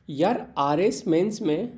यार RS mains में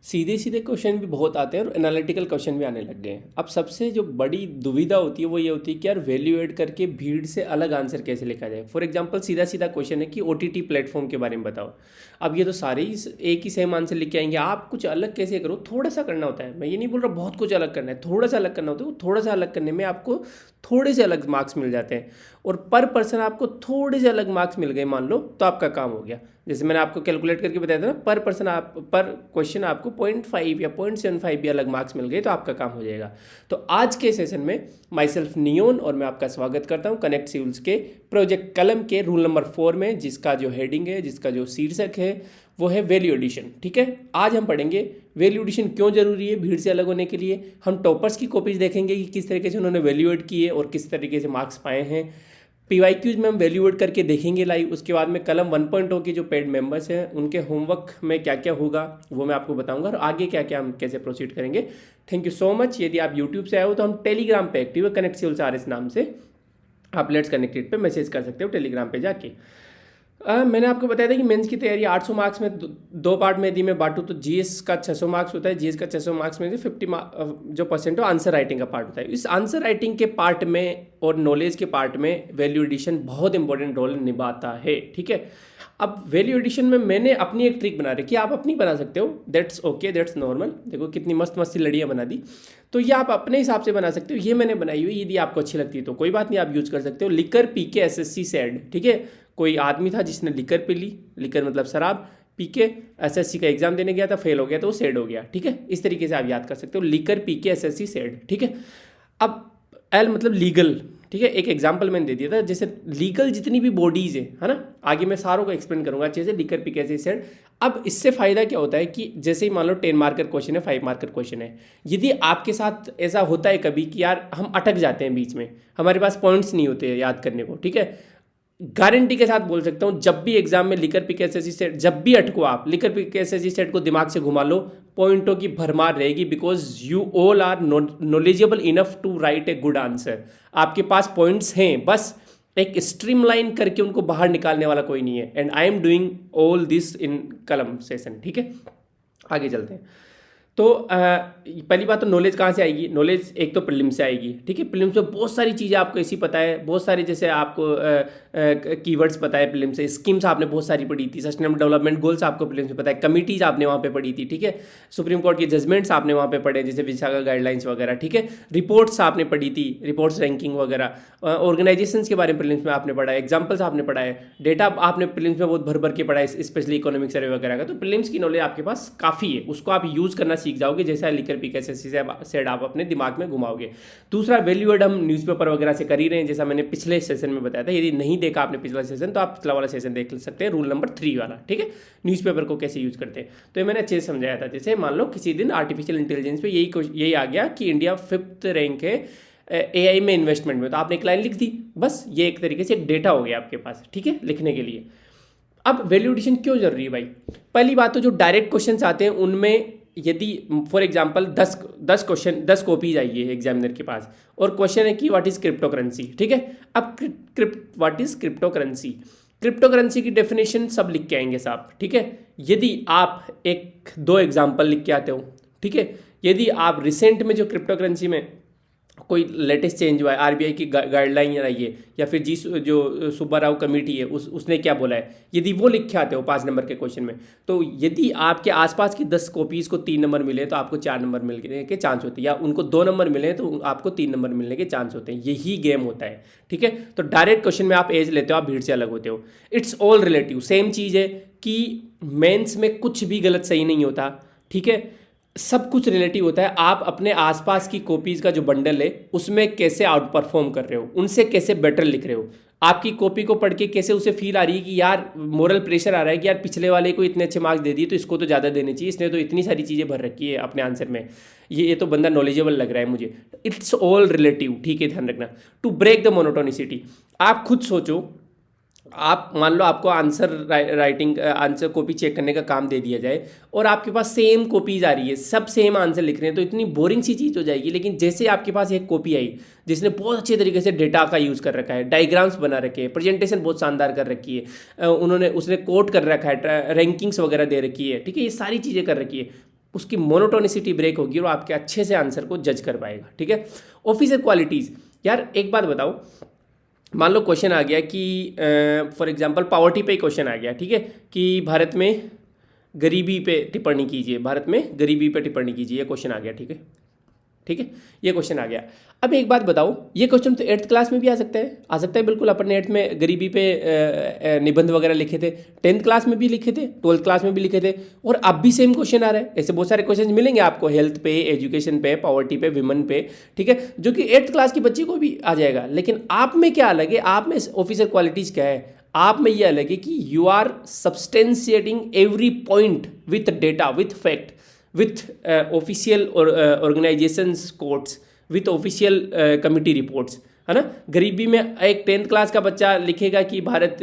सीधे सीधे क्वेश्चन भी बहुत आते हैं और एनालिटिकल क्वेश्चन भी आने लग गए हैं। अब सबसे जो बड़ी दुविधा होती है वो ये होती है कि यार वैल्यू ऐड करके भीड़ से अलग आंसर कैसे लिखा जाए। फॉर एग्जांपल सीधा सीधा क्वेश्चन है कि ओटीटी प्लेटफॉर्म के बारे में बताओ। अब ये तो सारे ही एक ही सेम आंसर लिख के आएंगे, आप कुछ अलग कैसे करो, थोड़ा सा करना होता है। मैं ये नहीं बोल रहा बहुत कुछ अलग करना है, थोड़ा सा अलग करना होता है। वो थोड़ा सा अलग करने में आपको थोड़े से अलग मार्क्स मिल जाते हैं, और पर पर्सन आपको थोड़े से अलग मार्क्स मिल गए मान लो, तो आपका काम हो गया। जैसे मैंने आपको कैलकुलेट करके बताया था ना, पर पर्सन आप पर क्वेश्चन आपको 0.5 या 0.75 भी अलग मार्क्स मिल गए तो आपका काम हो जाएगा। तो आज के सेशन में माई सेल्फ नियोन और मैं आपका स्वागत करता हूँ कनेक्ट सिविल्स के प्रोजेक्ट कलम के रूल नंबर 4 में, जिसका जो हेडिंग है, जिसका जो शीर्षक है वो है वैल्यू एडिशन। ठीक है, आज हम पढ़ेंगे वैल्यू एडिशन क्यों जरूरी है भीड़ से अलग होने के लिए। हम टॉपर्स की कॉपीज देखेंगे कि किस तरीके से उन्होंने वैल्यू एड की है और किस तरीके से मार्क्स पाए हैं। पीवाईक्यूज में हम वैल्यू एड करके देखेंगे लाइव। उसके बाद में कलम 1.0 के जो पेड मेंबर्स हैं उनके होमवर्क में क्या क्या होगा वो मैं आपको बताऊंगा, और आगे क्या क्या हम कैसे प्रोसीड करेंगे। Thank you so much. यदि आप यूट्यूब से आए हो तो हम टेलीग्राम पे एक्टिव है, कनेक्ट सिविल्स आरएस नाम से। आप लेट्स कनेक्टेड पे मैसेज कर सकते हो टेलीग्राम पे जाके। मैंने आपको बताया था कि मेंस की तैयारी 800 मार्क्स में दो पार्ट में यदि मैं बांटूँ तो जीएस का 600 मार्क्स होता है। जीएस का 600 मार्क्स में से 50 जो परसेंट है आंसर राइटिंग का पार्ट होता है। इस आंसर राइटिंग के पार्ट में और नॉलेज के पार्ट में वैल्यू एडिशन बहुत इंपॉर्टेंट रोल निभाता है। ठीक है, अब वैल्यू एडिशन में मैंने अपनी एक ट्रिक बना रखी है, आप अपनी बना सकते हो, दैट्स ओके, दैट्स नॉर्मल। देखो कितनी मस्त मस्त सी लड़ियाँ बना दी, तो ये आप अपने हिसाब से बना सकते हो। ये मैंने बनाई हुई, यदि आपको अच्छी लगती है तो कोई बात नहीं, आप यूज कर सकते हो। लिकर पी के एसएससी सेड, ठीक है, कोई आदमी था जिसने लिकर पी ली, लिकर मतलब शराब, पी के एसएससी का एग्जाम देने गया था, फेल हो गया तो वो सेड हो गया। ठीक है, इस तरीके से आप याद कर सकते हो, लिकर पी के एसएससी सेड। ठीक है, अब एल मतलब लीगल। ठीक है, एक एग्जांपल मैंने दे दिया था, जैसे लीगल जितनी भी बॉडीज है ना, आगे मैं सारों को एक्सप्लेन करूंगा अच्छे से, लिकर पी कैसे सेड। अब इससे फायदा क्या होता है कि जैसे ही मान लो 10 मार्कर क्वेश्चन है, 5 मार्कर क्वेश्चन है, यदि आपके साथ ऐसा होता है कभी कि यार हम अटक जाते हैं बीच में, हमारे पास पॉइंट्स नहीं होते याद करने को, ठीक है, गारंटी के साथ बोल सकता हूं जब भी एग्जाम में लिकर पी के एसएससी सेट, जब भी अटको आप, लिकर पी के एसएससी सेट को दिमाग से घुमा लो, पॉइंटों की भरमार रहेगी, because you all are knowledgeable enough to write a good answer. आपके पास पॉइंट्स हैं, बस एक स्ट्रीमलाइन करके उनको बाहर निकालने वाला कोई नहीं है। And I am doing all this in कलम सेशन। ठीक है, आगे चलते हैं। तो पहली बात तो नॉलेज कहाँ से आएगी, नॉलेज एक तो प्रीलिम्स से आएगी। ठीक है, प्रीलिम्स में बहुत सारी चीज़ें आपको ऐसी पता है, बहुत सारी जैसे आपको कीवर्ड्स पता है प्रीलिम्स से, स्कीम्स आपने बहुत सारी पढ़ी थी, सस्टेनेबल डेवलपमेंट गोल्स आपको प्रीलिम्स में पता है, कमिटीज आपने वहाँ पे पढ़ी थी। ठीक है, सुप्रीम कोर्ट की जजमेंट्स आपने वहाँ पे पढ़े, जैसे विशाखा गाइडलाइंस वगैरह। ठीक है, रिपोर्ट्स आपने पढ़ी थी, रिपोर्ट्स रैंकिंग वगैरह, ऑर्गेनाइजेशन के बारे में प्रीलिम्स में आपने पढ़ा है, एग्जाम्पल्स आपने पढ़ा है, डेटा आपने प्रीलिम्स में बहुत भर भर के पढ़ा है, स्पेशली इकोनॉमिक सर्वे वगैरह का। तो प्रीलिम्स की नॉलेज आपके पास काफ़ी है, उसको आप यूज़ करना सीख जाओगे, जैसा लिकर पी के एसएससी सेड आप अपने दिमाग में घुमाओगे। दूसरा, वैल्यू एड हम न्यूज़पेपर वगैरह से कर ही रहे हैं, जैसा मैंने पिछले सेशन में बताया था। यदि नहीं देखा आपने पिछला सेशन तो आप पिछला वाला सेशन देख सकते हैं, रूल नंबर 3 वाला। ठीक है, न्यूज़पेपर को कैसे यूज़ करते हैं, तो ये मैंने अच्छे से समझाया था। जैसे मान लो किसी दिन आर्टिफिशियल इंटेलिजेंस पे यही आ गया कि इंडिया 5th रैंक है एआई में इन्वेस्टमेंट में, तो आपने एक लाइन लिख दी, बस ये एक तरीके से एक डेटा हो गया आपके पास। ठीक है, लिखने के लिए। अब वैल्यू एडिशन क्यों जरूरी है भाई? पहली बात तो जो डायरेक्ट क्वेश्चंस आते हैं उनमें यदि फॉर एग्जांपल 10 कॉपीज आई है एग्जामिनर के पास, और क्वेश्चन है कि व्हाट इज क्रिप्टो करेंसी। ठीक है, अब what is crypto currency, crypto currency की डेफिनेशन सब लिख के आएंगे साहब। ठीक है, यदि आप 1-2 एग्जाम्पल लिख के आते हो, ठीक है, यदि आप रिसेंट में जो क्रिप्टो करेंसी में कोई लेटेस्ट चेंज हुआ है, आरबीआई की गाइडलाइन आई है, या फिर जो सुब्बा राव कमेटी है उसने क्या बोला है, यदि वो लिख के आते हो 5 नंबर के क्वेश्चन में, तो यदि आपके आसपास की 10 कॉपीज़ को 3 नंबर मिले तो आपको 4 नंबर मिलने के चांस होते हैं, या उनको 2 नंबर मिले तो आपको 3 नंबर मिलने के चांस होते हैं। यही गेम होता है। ठीक है, तो डायरेक्ट क्वेश्चन में आप एज लेते हो, आप भीड़ से अलग होते हो। इट्स ऑल रिलेटिव, सेम चीज़ है कि मेंस में कुछ भी गलत सही नहीं होता। ठीक है, सब कुछ रिलेटिव होता है। आप अपने आसपास की कॉपीज़ का जो बंडल है उसमें कैसे आउट परफॉर्म कर रहे हो, उनसे कैसे बेटर लिख रहे हो, आपकी कॉपी को पढ़ के कैसे उसे फील आ रही है कि यार मोरल प्रेशर आ रहा है कि यार पिछले वाले को इतने अच्छे मार्क्स दे दिए तो इसको तो ज़्यादा देने चाहिए, इसने तो इतनी सारी चीज़ें भर रखी है अपने आंसर में, ये तो बंदा नॉलेजेबल लग रहा है मुझे। It's all relative. ठीक है, ध्यान रखना। टू ब्रेक द मोनोटोनिसिटी, आप खुद सोचो आप मान लो आपको answer writing answer copy check करने का काम दे दिया जाए और आपके पास सेम कॉपीज आ रही है, सब सेम आंसर लिख रहे हैं, तो इतनी बोरिंग सी चीज़ हो जाएगी। लेकिन जैसे आपके पास एक कॉपी आई जिसने बहुत अच्छे तरीके से डेटा का यूज़ कर रखा है, डायग्राम्स बना रखे हैं, प्रेजेंटेशन बहुत शानदार कर रखी है, उसने कोट कर रखा है, रैंकिंग्स वगैरह दे रखी है, ठीक है, ये सारी चीज़ें कर रखी है, उसकी मोनोटोनिसिटी ब्रेक होगी और आपके अच्छे से आंसर को जज कर पाएगा, ठीक है। ऑफिसर क्वालिटीज़, यार एक बात बताओ, मान लो क्वेश्चन आ गया कि फॉर एग्जांपल पॉवर्टी पे क्वेश्चन आ गया, ठीक है, कि भारत में गरीबी पे टिप्पणी कीजिए, भारत में गरीबी पे टिप्पणी कीजिए, ये क्वेश्चन आ गया, ठीक है, ठीक है, ये क्वेश्चन आ गया। अब एक बात बताओ, ये क्वेश्चन तो 8th क्लास में भी आ सकता है बिल्कुल। अपन ने 8th में गरीबी पे निबंध वगैरह लिखे थे, 10th क्लास में भी लिखे थे, 12th क्लास में भी लिखे थे, और अब भी सेम क्वेश्चन आ रहा है। ऐसे बहुत सारे क्वेश्चन मिलेंगे आपको हेल्थ पे, एजुकेशन पे, पॉवर्टी पे, विमेन पे, ठीक है, जो कि 8th क्लास की बच्ची को भी आ जाएगा। लेकिन आप में क्या अलग है, आप में ऑफिसर क्वालिटीज़ क्या है, आप में ये अलग है कि you are substantiating every point with data, with fact, with official organisations codes, with official committee reports, है ना। गरीबी में एक 10th क्लास का बच्चा लिखेगा कि भारत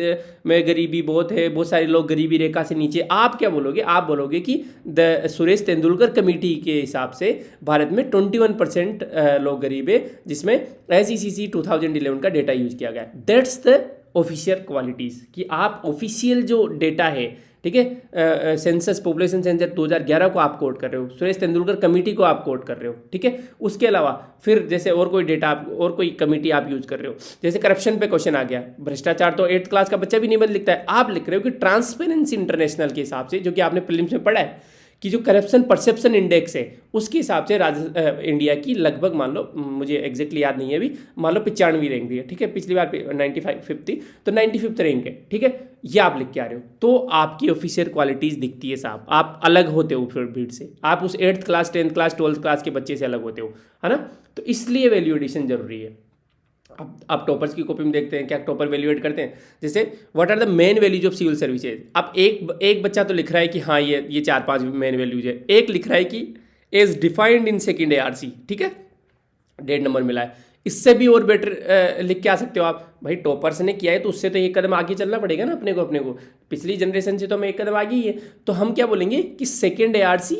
में गरीबी बहुत है, बहुत सारे लोग गरीबी रेखा से नीचे। आप क्या बोलोगे, आप बोलोगे कि द सुरेश तेंदुलकर कमेटी के हिसाब से भारत में 21% लोग गरीब है, जिसमें SECC 2011 का डेटा यूज किया गया। दैट्स द ऑफिशियल क्वालिटीज़, कि आप ऑफिशियल जो डेटा है, ठीक है, सेंसस पॉपुलेशन सेंसस 2011 को आप कोट कर रहे हो, सुरेश तेंदुलकर कमेटी को आप कोट कर रहे हो, ठीक है। उसके अलावा फिर जैसे और कोई डेटा आप और कोई कमेटी आप यूज कर रहे हो, जैसे करप्शन पे क्वेश्चन आ गया, भ्रष्टाचार तो 8th क्लास का बच्चा भी निबंध लिखता है, आप लिख रहे हो कि ट्रांसपेरेंसी इंटरनेशनल के हिसाब से, जो कि आपने प्रीलिम्स में पढ़ा है, कि जो करप्शन परसेप्शन इंडेक्स है उसके हिसाब से इंडिया की लगभग, मान लो मुझे एग्जैक्टली याद नहीं है अभी, मान लो 95वीं रैंक दी है, ठीक है, पिछली बार 95 थी, तो 95th रैंक है, ठीक है। ये आप लिख के आ रहे हो, तो आपकी ऑफिशियल क्वालिटीज़ दिखती है साहब, आप अलग होते हो फिर भीड़ से, आप उस 8th class 10th class 12th class के बच्चे से अलग होते हो, है ना। तो इसलिए वैल्यू एडिशन जरूरी है। अब आप टॉपर्स की कॉपी में देखते हैं क्या टॉपर वैल्यूएट करते हैं, जैसे what are the main values of civil services. अब एक बच्चा तो लिख रहा है कि हाँ ये 4-5 मेन वैल्यूज है, एक लिख रहा है कि as defined in second ARC, ठीक है, 1.5 नंबर मिला है। इससे भी और बेटर लिख के आ सकते हो आप, भाई टॉपर्स ने किया है तो उससे तो एक कदम आगे चलना पड़ेगा ना अपने को पिछली जनरेशन से तो हम एक कदम आगे ही है। तो हम क्या बोलेंगे कि सेकेंड ARC,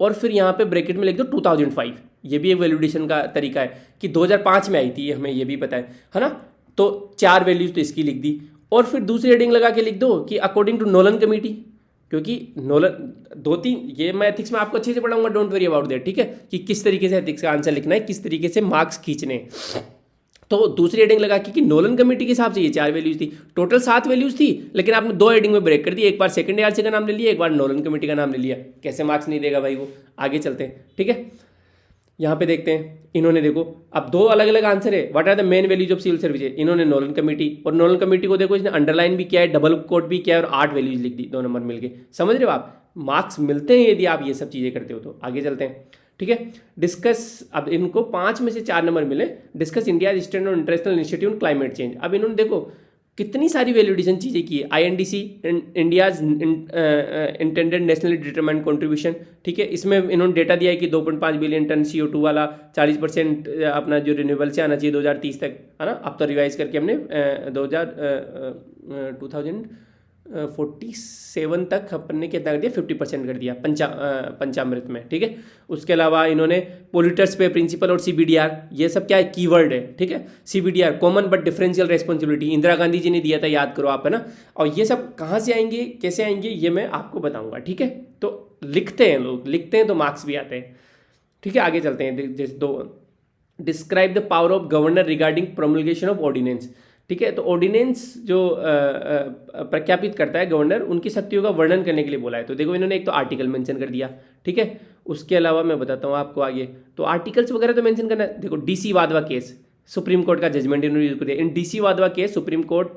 और फिर यहाँ पे ब्रैकेट में लिख दो 2005। ये भी एक वैल्यूडेशन का तरीका है कि 2005 में आई थी, हमें ये भी पता है ना। तो 4 वैल्यूज तो इसकी लिख दी, और फिर दूसरी हेडिंग लगा के लिख दो कि अकॉर्डिंग टू नोलन कमेटी, क्योंकि नोलन 2-3 ये मैं एथिक्स में आपको अच्छे से पढ़ाऊंगा, डोंट वरी अबाउट दैट, ठीक है, कि किस तरीके से एथिक्स का आंसर लिखना है, किस तरीके से मार्क्स खींचने। तो दूसरी हेडिंग लगा कि नोलन कमेटी के हिसाब से ये 4 वैल्यूज थी, टोटल 7 वैल्यूज थी, लेकिन आपने 2 हेडिंग में ब्रेक कर दी, एक बार सेकंड ARC का नाम ले लिया, एक बार नोलन कमेटी का नाम ले लिया, कैसे मार्क्स नहीं देगा भाई वो। आगे चलते हैं, ठीक है, यहाँ पे देखते हैं, इन्होंने देखो अब 2 अलग अलग आंसर है, what are the main values of civil service, इन्होंने नोलन कमेटी, और नोलन कमेटी को देखो इसने अंडरलाइन भी किया है, डबल कोट भी किया है, और 8 वैल्यूज लिख दी, 2 नंबर मिल गए। समझ रहे हो आप, मार्क्स मिलते हैं यदि आप ये सब चीज़ें करते हो तो। आगे चलते हैं, ठीक है, डिस्कस, अब इनको 5 में से 4 नंबर मिले, discuss India stand on international institute climate change. अब इन्होंने देखो कितनी सारी वैल्यूडेशन चीज़ें की है, INDC India's intended nationally determined contribution, ठीक है, इसमें इन्होंने डेटा दिया है कि 2.5 बिलियन टन CO2 वाला 40% अपना जो रिन्यूएबल से आना चाहिए 2030 तक, है ना। अब तो रिवाइज करके हमने 2047 तक अपन ने कितना कर दिया, 50% कर दिया पंचामृत में, ठीक है। उसके अलावा इन्होंने पोल्यूटर्स पे प्रिंसिपल और CBDR, ये सब क्या है, कीवर्ड है, ठीक है। CBDR common but differential responsibility, Indira Gandhi ji ने दिया था, याद करो आप, है ना। और ये सब कहाँ से आएंगे, कैसे आएंगे, ये मैं आपको बताऊंगा, ठीक है। तो लिखते हैं लोग, लिखते हैं तो मार्क्स भी आते हैं, ठीक है। आगे चलते हैं, जैसे 2 describe the power of governor regarding promulgation of ordinance, ठीक है। तो ऑर्डिनेंस जो प्रख्यापित करता है गवर्नर, उनकी शक्तियों का वर्णन करने के लिए बोला है। तो देखो इन्होंने एक तो आर्टिकल मेंशन कर दिया, ठीक है। उसके अलावा मैं बताता हूँ आपको आगे, तो आर्टिकल्स वगैरह तो मेंशन करना है। देखो DC Wadhwa case, supreme court का जजमेंट इन्होंने यूज कर दिया। इन DC Wadhwa case supreme court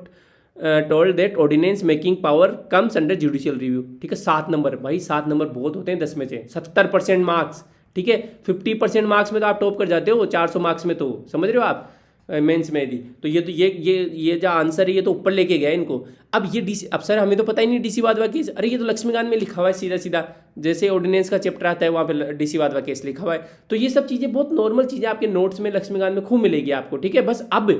told that ordinance making power comes under judicial review, ठीक है। 7 नंबर, भाई 7 नंबर बहुत होते हैं 10 में से, 70% मार्क्स, ठीक है। 50% मार्क्स में तो आप टॉप कर जाते हो, 400 मार्क्स में, तो समझ रहे हो आप मेंस में दी। तो ये जो आंसर है ये तो ऊपर लेके गया इनको। अब ये DC, अब सर हमें तो पता ही नहीं DC वाधवा केस, अरे ये तो लक्ष्मीकांत में लिखा हुआ है सीधा सीधा, जैसे ऑर्डिनेंस का चैप्टर आता है वहाँ पे DC वाधवा केस लिखा हुआ है। तो ये सब चीज़ें बहुत नॉर्मल चीज़ें आपके नोट्स में लक्ष्मीकांत में खूब मिलेगी आपको, ठीक है। बस अब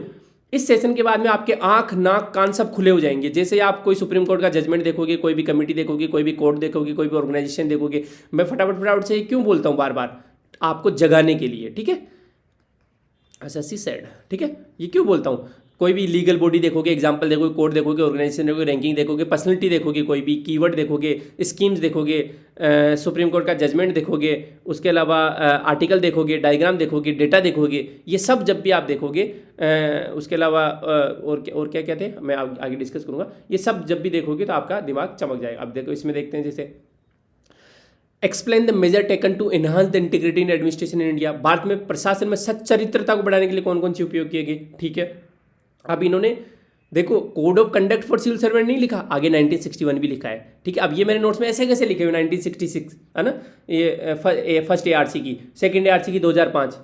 इस सेशन के बाद में आपके आंख नाक कान सब खुले हो जाएंगे। जैसे आप कोई सुप्रीम कोर्ट का जजमेंट देखोगे, कोई भी कमेटी देखोगे, कोई भी कोर्ट देखोगे, कोई भी ऑर्गेनाइजेशन देखोगे, मैं फटाफट फटाफट से क्यों बोलता हूँ बार बार, आपको जगाने के लिए, ठीक है। एसएससी सेड, ठीक है, ये क्यों बोलता हूँ। कोई भी लीगल बॉडी देखोगे, एग्जाम्पल देखोगे, कोर्ट देखोगे, ऑर्गेनाइजेशन देखोगे, रैंकिंग देखोगे, पर्सनलिटी देखोगे, कोई भी कीवर्ड देखोगे, स्कीम्स देखोगे, सुप्रीम कोर्ट का जजमेंट देखोगे, उसके अलावा आर्टिकल देखोगे, डायग्राम देखोगे, डेटा देखोगे, ये सब जब भी आप देखोगे, उसके अलावा और क्या क्या थे मैं आगे डिस्कस करूँगा, ये सब जब भी देखोगे तो आपका दिमाग चमक जाएगा। अब देखो इसमें देखते हैं, जैसे explain the measure taken to enhance the integrity in administration in India. Bharat में प्रशासन में सच्चरित्रता को बढ़ाने के लिए कौन कौन सी उपयोग किए गए, ठीक है। अब इन्होंने देखो code of conduct for civil servant नहीं लिखा, आगे 1961 भी लिखा है, ठीक है। अब ये मेरे नोट्स में ऐसे कैसे लिखे हुए 1966 है ना, ये फर्स्ट ARC की, सेकंड ARC की 2005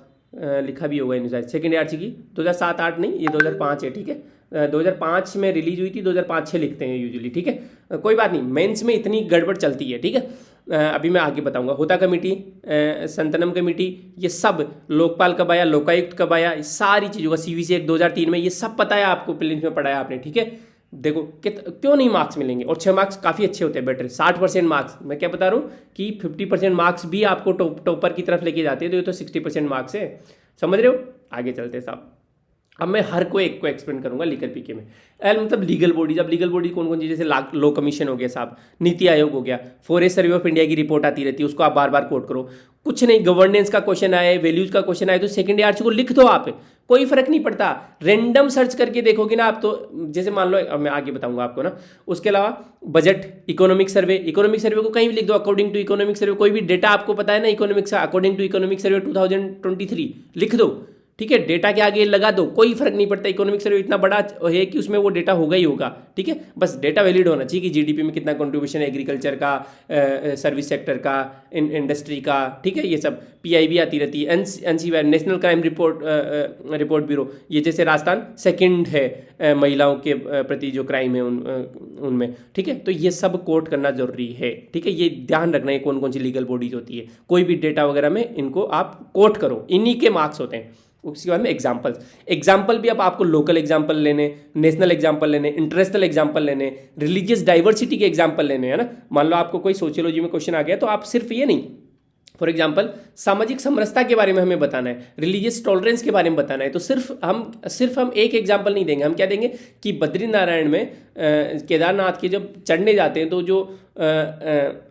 लिखा भी होगा इन, सेकंड ARC की 2007-8 नहीं, ये 2005 है, ठीक है। 2005 में रिलीज हुई थी, 2005-6 लिखते हैं यूजुअली, ठीक है। कोई बात नहीं, मेंस में इतनी गड़बड़ चलती है, ठीक है। अभी मैं आगे बताऊंगा। होता कमेटी, संतनम कमेटी, ये सब, लोकपाल कब आया, लोकायुक्त कब आया, सारी चीज़ों का CVC Act 2003 में, ये सब पता है आपको, प्रीलिम्स में पढ़ाया आपने, ठीक है। देखो क्यों नहीं मार्क्स मिलेंगे, और 6 मार्क्स काफ़ी अच्छे होते हैं, बेटर 60% मार्क्स। मैं क्या बता रहा हूँ कि 50% मार्क्स भी आपको टॉपर की तरफ लेके जाते हैं, तो ये तो 60% मार्क्स है, समझ रहे हो। आगे चलते हैं साहब। अब मैं हर को एक को एक्सप्लेन करूंगा लीगल पीके में। मतलब लीगल बॉडीज, अब लीगल बॉडी कौन कौन सी, जैसे लॉ कमीशन हो गया साहब, नीति आयोग हो गया, फॉरेस्ट सर्वे ऑफ इंडिया की रिपोर्ट आती रहती है, उसको आप बार बार कोट करो। कुछ नहीं, गवर्नेंस का क्वेश्चन आए, वैल्यूज का क्वेश्चन आए, तो सेकंड ARC को लिख दो आप, कोई फर्क नहीं पड़ता। रेंडम सर्च करके देखोगे ना आप, तो जैसे मान लो, अब मैं आगे बताऊंगा आपको ना। उसके अलावा बजट, इकोनॉमिक सर्वे को कहीं भी लिख दो, अकॉर्डिंग टू इकोनॉमिक सर्वे, कोई भी डेटा आपको पता है ना इकोनॉमिक्स का, अकॉर्डिंग टू इकोनॉमिक सर्वे 2023 लिख दो, ठीक है। डेटा के आगे लगा दो, कोई फर्क नहीं पड़ता। इकोनॉमिक सर्वे इतना बड़ा है कि उसमें वो डेटा होगा ही होगा, ठीक है। बस डेटा वैलिड होना चाहिए कि GDP में कितना कंट्रीब्यूशन है एग्रीकल्चर का, सर्विस सेक्टर का, इंडस्ट्री का, ठीक है। ये सब PIB आती रहती है, NCBI national crime report bureau, ये जैसे राजस्थान सेकंड है महिलाओं के प्रति जो क्राइम है उनमें, ठीक है। तो ये सब कोट करना जरूरी है, ठीक है। ये ध्यान रखना है कौन कौन सी लीगल बॉडीज होती है, कोई भी डेटा वगैरह में इनको आप कोट करो, इन्हीं के मार्क्स होते हैं। उसके बाद में एग्जाम्पल भी अब आपको लोकल एग्जाम्पल लेने, नेशनल एग्जाम्पल लेने, इंटरनेशनल एग्जाम्पल लेने, रिलीजियस डाइवर्सिटी के एग्जाम्पल लेने, है ना। मान लो आपको कोई सोशियोलॉजी में क्वेश्चन आ गया, तो आप सिर्फ ये नहीं, फॉर एग्जाम्पल सामाजिक समरसता के बारे में हमें बताना है, रिलीजियस टॉलरेंस के बारे में बताना है, तो सिर्फ हम एक एग्जाम्पल नहीं देंगे। हम क्या देंगे कि बद्रीनारायण में केदारनाथ के जब चढ़ने जाते हैं, तो जो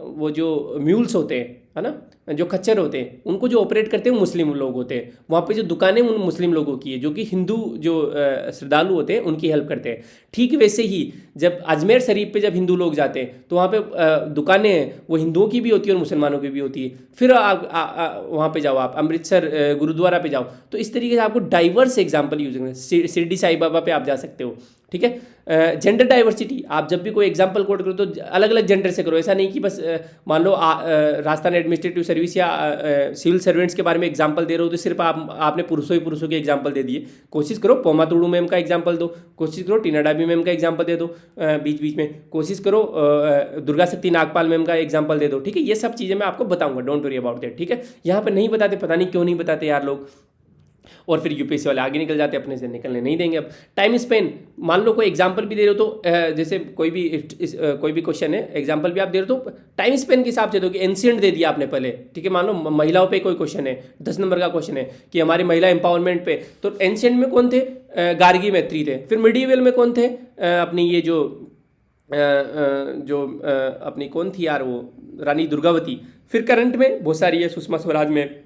वो जो म्यूल्स होते हैं, है ना, जो खच्चर होते हैं, उनको जो ऑपरेट करते हैं वो मुस्लिम लोग होते हैं। वहाँ पे जो दुकानें उन मुस्लिम लोगों की है, जो कि हिंदू जो श्रद्धालु होते हैं उनकी हेल्प करते हैं। ठीक वैसे ही जब अजमेर शरीफ पे जब हिंदू लोग जाते हैं, तो वहाँ पे दुकानें हैं, वो हिंदुओं की भी होती है और मुसलमानों की भी होती है। फिर आप वहाँ पे जाओ, आप अमृतसर गुरुद्वारा पे जाओ, तो इस तरीके से आपको डाइवर्स एग्जाम्पल यूज करें। शिरडी साई बाबा पे आप जा सकते हो, ठीक है। जेंडर डाइवर्सिटी, आप जब भी कोई एग्जाम्पल कोट करो तो अलग अलग जेंडर से करो। ऐसा नहीं कि बस मान लो राजस्थान एडमिनिस्ट्रेटिव सर्विस या सिविल सर्वेंट्स के बारे में एग्जाम्पल दे रहे हो, तो सिर्फ आपने पुरुषों के एग्जाम्पल दे दिए। कोशिश करो पोमा तुडू मैम का एग्जाम्पल दो, कोशिश करो टीना डाबी मैम का एग्जाम्पल दे दो, बीच बीच में कोशिश करो दुर्गा शक्ति नागपाल मैम का एग्जाम्पल दे दो, ठीक है। ये सब चीज़ें मैं आपको बताऊंगा, डोंट वरी अबाउट दैट, ठीक है। यहाँ पर नहीं बताते, पता नहीं क्यों नहीं बताते यार लोग, और फिर यूपीएससी वाले आगे निकल जाते, अपने से निकलने नहीं देंगे। अब टाइम स्पेन, मान लो कोई एग्जांपल भी दे रहे हो, तो जैसे कोई भी क्वेश्चन है, एग्जांपल भी आप दे रहे हो, तो टाइम स्पेन के हिसाब से दो कि एंशिएंट दे दिया आपने पहले, ठीक है। मान लो महिलाओं पे कोई क्वेश्चन है, 10 नंबर का क्वेश्चन है कि हमारी महिला एम्पावरमेंट पे, तो एंशिएंट में कौन थे? गार्गी मैत्री थे। फिर मिडीवल में कौन थे? अपनी ये जो अपनी कौन थी यार, वो रानी दुर्गावती। फिर करंट में बहुत सारी है, सुषमा स्वराज में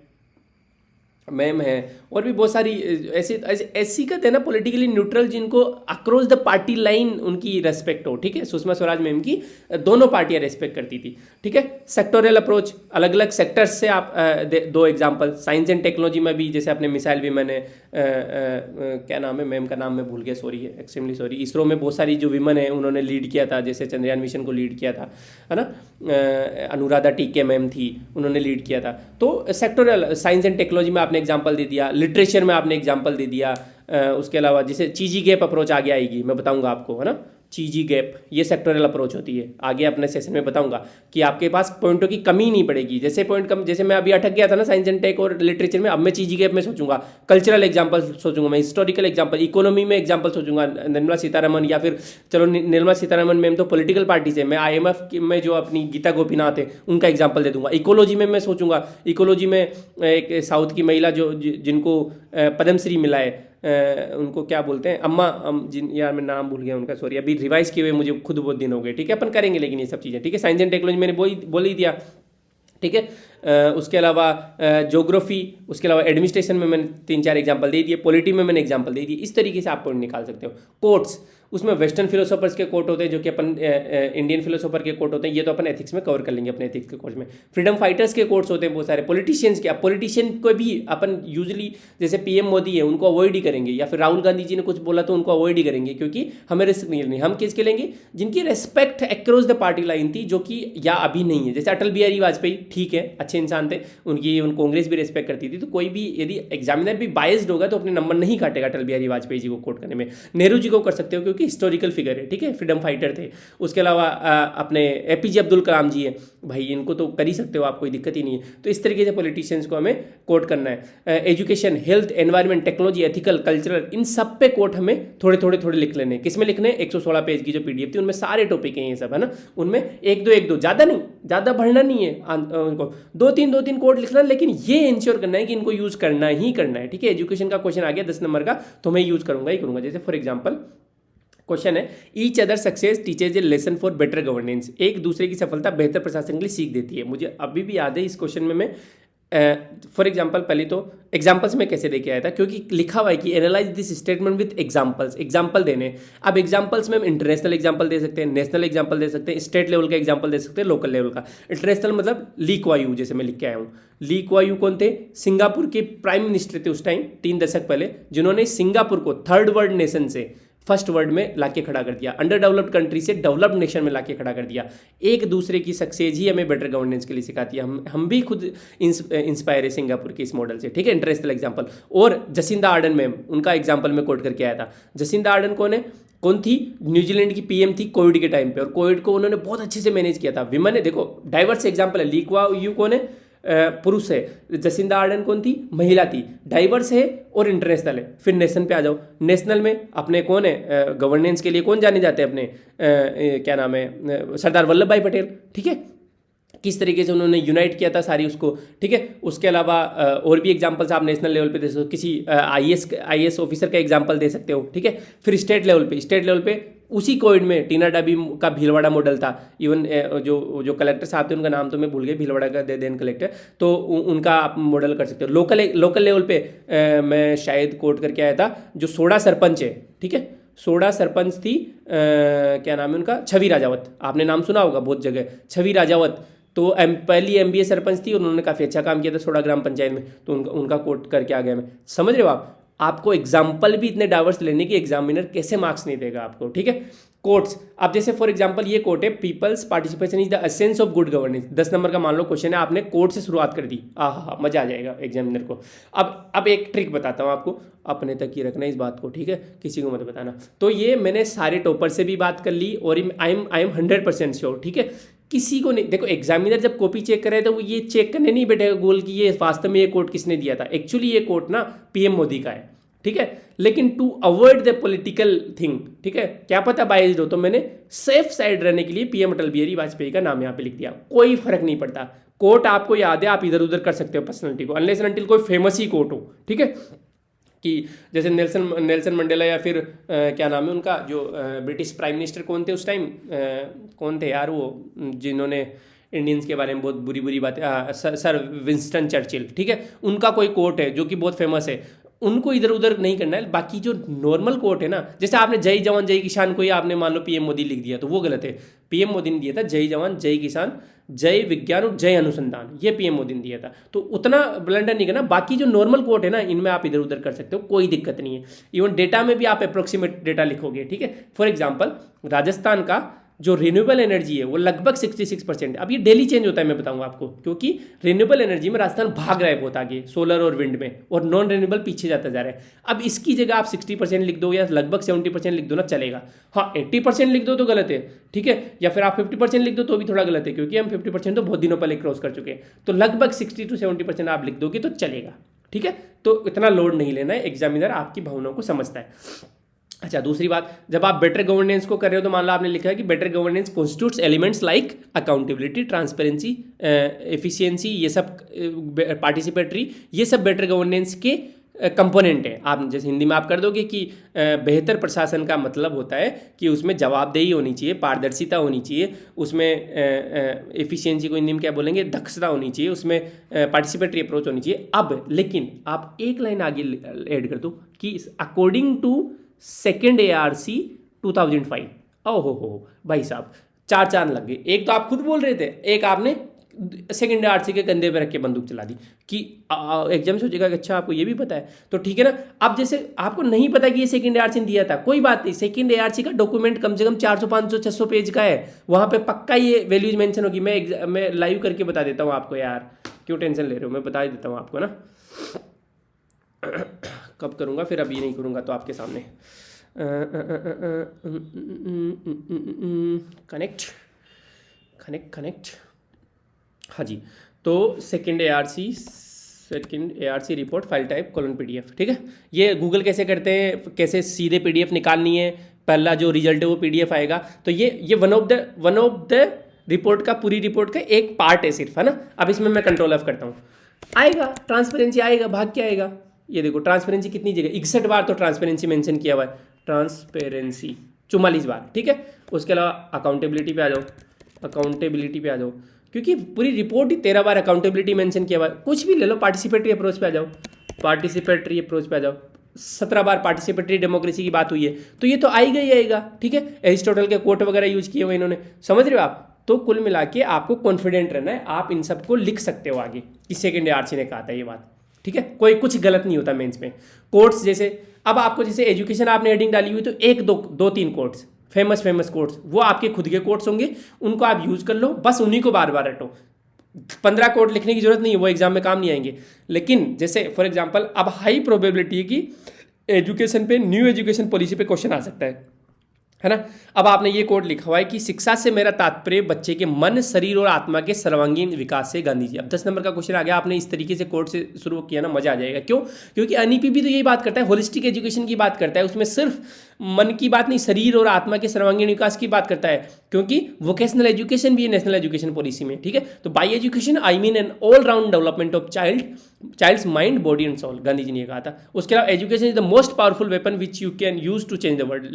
मैम है, और भी बहुत सारी ऐसी कहते हैं ना पॉलिटिकली न्यूट्रल, जिनको अक्रॉस द पार्टी लाइन उनकी रेस्पेक्ट हो, ठीक है। सुषमा स्वराज मैम की दोनों पार्टियां रेस्पेक्ट करती थी, ठीक है। सेक्टोरियल अप्रोच, अलग अलग सेक्टर्स से आप दो एग्जांपल। साइंस एंड टेक्नोलॉजी में भी जैसे अपने मिसाइल विमेन है, क्या नाम है मैम का, नाम मैं भूल गया, सॉरी है, एक्सट्रीमली सॉरी। इसरो में बहुत सारी जो विमेन है उन्होंने लीड किया था, जैसे चंद्रयान मिशन को लीड किया था, है ना। अनुराधा टीके मैम थी, उन्होंने लीड किया था। तो सेक्टोरियल साइंस एंड टेक्नोलॉजी में आपने एग्जांपल दे दिया, लिटरेचर में आपने एग्जांपल दे दिया। उसके अलावा जैसे चीजी गैप अप्रोच आगे आएगी, मैं बताऊंगा आपको, है ना। चीजी गैप, ये सेक्टोरल अप्रोच होती है। आगे अपने सेशन में बताऊंगा कि आपके पास पॉइंटों की कमी नहीं पड़ेगी। जैसे पॉइंट कम, जैसे मैं अभी अटक गया था ना साइंस एंड टेक और लिटरेचर में, अब मैं चीजी गैप में सोचूंगा, कल्चरल एग्जाम्पल सोचूंगा, मैं हिस्टोरिकल एग्जाम्पल, इकोनॉमी में एग्जाम्पल सोचूंगा, निर्मला सीतारमन, या फिर चलो निर्मला सीतारमन मैम तो पॉलिटिकल पार्टी से, मैं IMF में जो अपनी गीता गोपीनाथ है उनका एग्जाम्पल दे दूंगा। इकोलॉजी में मैं सोचूंगा, इकोलॉजी में एक साउथ की महिला जो जिनको पद्मश्री मिला है, उनको क्या बोलते हैं, जिन यार मैं नाम भूल गया उनका, सॉरी, अभी रिवाइज किए हुए मुझे खुद बहुत दिन हो गए। ठीक है, अपन करेंगे लेकिन ये सब चीज़ें। ठीक है, साइंस एंड टेक्नोलॉजी मैंने बोल ही दिया। ठीक है, उसके अलावा ज्योग्राफी, उसके अलावा एडमिनिस्ट्रेशन में मैंने 3-4 एग्जांपल दे दिए, पॉलिटी में मैंने एग्जांपल दे दिए। इस तरीके से आप पॉइंट निकाल सकते हो। कोट्स, उसमें वेस्टर्न फिलोसोफर्स के कोट होते हैं जो कि अपन इंडियन फिलोसोफर के कोट होते हैं, ये तो अपन एथिक्स में कवर कर लेंगे अपने एथिक्स के कोर्स में। फ्रीडम फाइटर्स के कोट्स होते हैं बहुत सारे, पॉलिटिशियंस के, अब पॉलिटिशियन को भी अपन यूजली जैसे PM मोदी है उनको अवॉइड ही करेंगे, या फिर राहुल गांधी जी ने कुछ बोला तो उनको अवॉइड ही करेंगे, क्योंकि हमें रिस्क नहीं लेनी। हम किसके लेंगे? जिनकी respect across the party line थी, जो कि या अभी नहीं है। जैसे अटल बिहारी वाजपेयी, ठीक है, अच्छे इंसान थे, उनकी कांग्रेस भी रेस्पेक्ट करती थी, तो कोई भी यदि एग्जामिनर भी बायस्ड होगा तो अपने नंबर नहीं काटेगा अटल बिहारी वाजपेयी जी को कोट करने में। नेहरू जी को कर सकते हो क्योंकि हिस्टोरिकल फिगर है, ठीक है, फ्रीडम फाइटर थे। उसके अलावा अपने APJ अब्दुल कलाम जी हैं, भाई इनको तो कर ही सकते हो आप, कोई दिक्कत ही नहीं है। तो इस तरीके से पॉलिटिशियंस को हमें कोट करना है। Education, health, environment, technology, ethical, cultural, इन सब पे कोट हमें थोड़े थोड़े लिख लेने। किसमें लिखने? 116 पेज की जो PDF थी उनमें सारे टॉपिक हैं ये सब, है ना, उनमें एक दो ज़्यादा नहीं, ज़्यादा बढ़ना नहीं है उनको, 2-3 कोट लिखना, लेकिन ये इंश्योर करना है कि इनको यूज़ करना ही करना है। ठीक है, एजुकेशन का क्वेश्चन आ गया 10 नंबर का, तो मैं यूज़ करूंगा ही करूंगा। जैसे फॉर एग्जाम्पल क्वेश्चन है, each other success teaches A lesson for better governance, एक दूसरे की सफलता बेहतर प्रशासन के लिए सीख देती है। मुझे अभी भी याद है इस क्वेश्चन में मैं फॉर एग्जाम्पल, पहले तो एग्जाम्पल्स में कैसे लेके आया था, क्योंकि लिखा हुआ है कि analyse this statement with examples, example देने। अब एग्जाम्पल्स में हम इंटरनेशनल एग्जाम्पल दे सकते हैं, नेशनल एग्जाम्पल दे सकते हैं, स्टेट लेवल का एग्जाम्पल दे सकते हैं, लोकल लेवल का। इंटरनेशनल मतलब ली कुआन यू, जैसे मैं लिख के आया हूँ। ली कुआन यू कौन थे? सिंगापुर के प्राइम मिनिस्टर थे उस टाइम, 3 दशक पहले, जिन्होंने सिंगापुर को थर्ड वर्ल्ड नेशन से फर्स्ट वर्ल्ड में लाके खड़ा कर दिया, अंडर डेवलप्ड कंट्री से डेवलप्ड नेशन में लाके खड़ा कर दिया। एक दूसरे की सक्सेस ही हमें बेटर गवर्नेंस के लिए सिखाती है। हम भी खुद इंस्पायर है सिंगापुर के इस मॉडल से। ठीक है, इंटरनेशनल एग्जाम्पल। और जसिंदा आर्डन मैम, उनका एग्जाम्पल मैं कोट करके आया था। जसिंदा आर्डन कौन थी? न्यूजीलैंड की PM थी कोविड के टाइम पे, और कोविड को उन्होंने बहुत अच्छे से मैनेज किया था। विमेन है, देखो डाइवर्स एग्जाम्पल है। ली कुआन यू कौन है? पुरुष है। जसिंदा आर्डन कौन थी? महिला थी। डाइवर्स है और इंटरनेशनल है। फिर नेशन पे आ जाओ। नेशनल में अपने कौन है? गवर्नेंस के लिए कौन जाने जाते हैं अपने, क्या नाम है, सरदार वल्लभ भाई पटेल। ठीक है, किस तरीके से उन्होंने यूनाइट किया था सारी उसको। ठीक है, उसके अलावा और भी एग्जांपल्स आप नेशनल लेवल पे दे सकते हो, किसी IAS ऑफिसर का एग्जांपल दे सकते हो। ठीक है, फिर स्टेट लेवल पे उसी कोविड में टीना डाबी का भीलवाड़ा मॉडल था। इवन जो कलेक्टर साहब थे, उनका नाम तो मैं भूल गया, भीलवाड़ा का देन कलेक्टर, तो उनका आप मॉडल कर सकते हो। लोकल लेवल पे मैं शायद कोट करके आया था, जो सोडा सरपंच है, ठीक है, सोडा सरपंच थी, क्या नाम है उनका? छवि राजावत। आपने नाम सुना होगा बहुत जगह, छवि राजावत। तो पहली MBA सरपंच थी और उन्होंने काफ़ी अच्छा काम किया था सोडा ग्राम पंचायत में, तो उनका कोट करके आ गया मैं। समझ रहे हो आप? आपको एग्जाम्पल भी इतने डाइवर्स लेने की एग्जामिनर कैसे मार्क्स नहीं देगा आपको। ठीक है, कोट्स, अब जैसे फॉर एग्जांपल ये कोट है, peoples participation is the essence of good governance. 10 number का मान लो क्वेश्चन है, आपने कोट से शुरुआत कर दी, मजा आ जाएगा एग्जामिनर को। अब एक ट्रिक बताता हूँ आपको, अपने तक ही रखना इस बात को, ठीक है, किसी को मत बताना। तो ये मैंने सारे टॉपर से भी बात कर ली और आई एम 100% श्योर, ठीक है, किसी को नहीं। देखो एग्जामिनर जब कॉपी चेक करे तो वो ये चेक करने नहीं बैठेगा गूगल की ये वास्तव में ये कोट किसने दिया था। एक्चुअली ये कोट ना PM मोदी का है, ठीक है, लेकिन to avoid the political thing, ठीक है, क्या पता बाइज्ड हो, तो मैंने सेफ साइड रहने के लिए PM अटल बिहारी वाजपेयी का नाम यहाँ पे लिख दिया। कोई फर्क नहीं पड़ता, कोट आपको याद है, आप इधर उधर कर सकते हो पर्सनैलिटी को, अनलेस एंड अनटिल कोई फेमस ही कोट हो, ठीक है, कि जैसे नेल्सन मंडेला, या फिर क्या नाम है उनका, जो ब्रिटिश प्राइम मिनिस्टर कौन थे उस टाइम, कौन थे यार वो, जिन्होंने इंडियंस के बारे में बहुत बुरी बातें, सर विंस्टन चर्चिल, ठीक है, उनका कोई कोट है जो कि बहुत फेमस है, उनको इधर उधर नहीं करना है। बाकी जो नॉर्मल कोट है ना, जैसे आपने जय जवान जय किसान को ही आपने मान लो PM मोदी लिख दिया, तो वो गलत है। PM मोदी ने दिया था जय जवान जय किसान जय विज्ञान और जय अनुसंधान, ये PM मोदी ने दिया था, तो उतना ब्लंडर नहीं करना। बाकी जो नॉर्मल कोट है ना, इनमें आप इधर उधर कर सकते हो, कोई दिक्कत नहीं है। इवन डेटा में भी आप अप्रोक्सीमेट डेटा लिखोगे, ठीक है। फॉर एग्जाम्पल राजस्थान का जो रिन्यूएबल एनर्जी है वो लगभग 66%। अब ये डेली चेंज होता है, मैं बताऊंगा आपको, क्योंकि रिन्यूएबल एनर्जी में राजस्थान भाग रहा है बहुत आगे सोलर और विंड में, और नॉन रिन्यूएबल पीछे जाता जा रहा है। अब इसकी जगह आप 60% लिख दो या लगभग 70% लिख दो ना, चलेगा। हाँ 80% लिख दो तो गलत है, ठीक है, या फिर आप 50% लिख दो तो भी थोड़ा गलत है, क्योंकि हम 50% तो बहुत दिनों पहले क्रॉस कर चुके हैं। तो लगभग 60 to 70% आप लिख दोगे तो चलेगा, ठीक है। तो इतना लोड नहीं लेना है, एग्जामिनर आपकी भावनाओं को समझता है। अच्छा, दूसरी बात, जब आप बेटर गवर्नेंस को कर रहे हो तो मान लो आपने लिखा है कि better governance constitutes elements like accountability, transparency, efficiency, ये सब पार्टिसिपेटरी, ये सब बेटर गवर्नेंस के कंपोनेंट है। आप जैसे हिंदी में आप कर दोगे कि बेहतर प्रशासन का मतलब होता है कि उसमें जवाबदेही होनी चाहिए, पारदर्शिता होनी चाहिए, उसमें एफिशिएंसी को हिंदी में क्या बोलेंगे, दक्षता होनी चाहिए, उसमें पार्टिसिपेटरी अप्रोच होनी चाहिए। अब लेकिन आप एक लाइन आगे ऐड कर दो कि अकॉर्डिंग टू सेकेंड ARC 2005। ओहो हो भाई साहब, चार चांद लग गए। एक तो आप खुद बोल रहे थे, एक आपने सेकेंड ARC के कंधे पे रख के बंदूक चला दी कि एग्जाम सोचेगा कि अच्छा आपको ये भी पता है, तो ठीक है ना। अब जैसे आपको नहीं पता कि ये सेकेंड ARC ने दिया था, कोई बात नहीं, सेकेंड ARC का डॉक्यूमेंट कम से कम 400 500 600 पेज का है, वहाँ पे पक्का ये वैल्यूज मेंशन होगी। मैं लाइव करके बता देता हूँ आपको, यार क्यों टेंशन ले रहे हो, मैं बता ही देता हूँ आपको ना। कब करूँगा फिर, अभी नहीं करूँगा तो आपके सामने। कनेक्ट। हाँ जी, तो second ARC report file type :PDF, ठीक है। ये गूगल कैसे करते हैं, कैसे सीधे PDF निकालनी है, पहला जो रिजल्ट है वो PDF आएगा। तो ये वन ऑफ द रिपोर्ट का, पूरी रिपोर्ट का एक पार्ट है सिर्फ, है ना। अब इसमें मैं कंट्रोल F करता हूँ, आएगा ट्रांसपेरेंसी, आएगा, भाग के आएगा। ये देखो ट्रांसपेरेंसी कितनी जगह, 61 बार तो ट्रांसपेरेंसी मेंशन किया हुआ है, ट्रांसपेरेंसी 44 बार, ठीक है। उसके अलावा अकाउंटेबिलिटी पे आ जाओ, क्योंकि पूरी रिपोर्ट ही 13 बार अकाउंटेबिलिटी मेंशन किया हुआ है। कुछ भी ले लो, पार्टिसिपेटरी अप्रोच पे आ जाओ, 17 बार पार्टिसिपेटरी डेमोक्रेसी की बात हुई है, तो ये तो आएगा ही आएगा, ठीक है। एरिस्टोटल के कोट वगैरह यूज किए हुए इन्होंने, समझ रहे हो आप। तो कुल मिला के आपको कॉन्फिडेंट रहना है, आप इन सबको लिख सकते हो आगे कि सेकेंड ARC ने कहा था ये बात, ठीक है। कोई कुछ गलत नहीं होता मेंस में। कोट्स जैसे, अब आपको जैसे एजुकेशन आपने हेडिंग डाली हुई, तो एक दो तीन कोट्स, फेमस कोट्स, वो आपके खुद के कोट्स होंगे, उनको आप यूज कर लो, बस उन्हीं को बार बार रटो। 15 कोट लिखने की जरूरत नहीं है, वो एग्जाम में काम नहीं आएंगे। लेकिन जैसे फॉर एग्जाम्पल, अब हाई प्रोबेबिलिटी है कि एजुकेशन पे, न्यू एजुकेशन पॉलिसी पे क्वेश्चन आ सकता है ना। अब आपने ये कोट लिखा हुआ है कि शिक्षा से मेरा तात्पर्य बच्चे के मन, शरीर और आत्मा के सर्वांगीण विकास से, गांधी जी। अब 10 नंबर का क्वेश्चन आ गया, आपने इस तरीके से कोट से शुरू किया ना, मजा आ जाएगा। क्यों? क्योंकि NEP भी तो यही बात करता है, होलिस्टिक एजुकेशन की बात करता है, उसमें सिर्फ मन की बात नहीं, शरीर और आत्मा के सर्वांगीण विकास की बात करता है, क्योंकि वोकेशनल एजुकेशन भी है नेशनल एजुकेशन पॉलिसी में, ठीक है। तो by education I mean an all round development of child's mind, body and soul, Gandhi ji ने कहा था। उसके अलावा education is the most powerful weapon which you can use to change the world,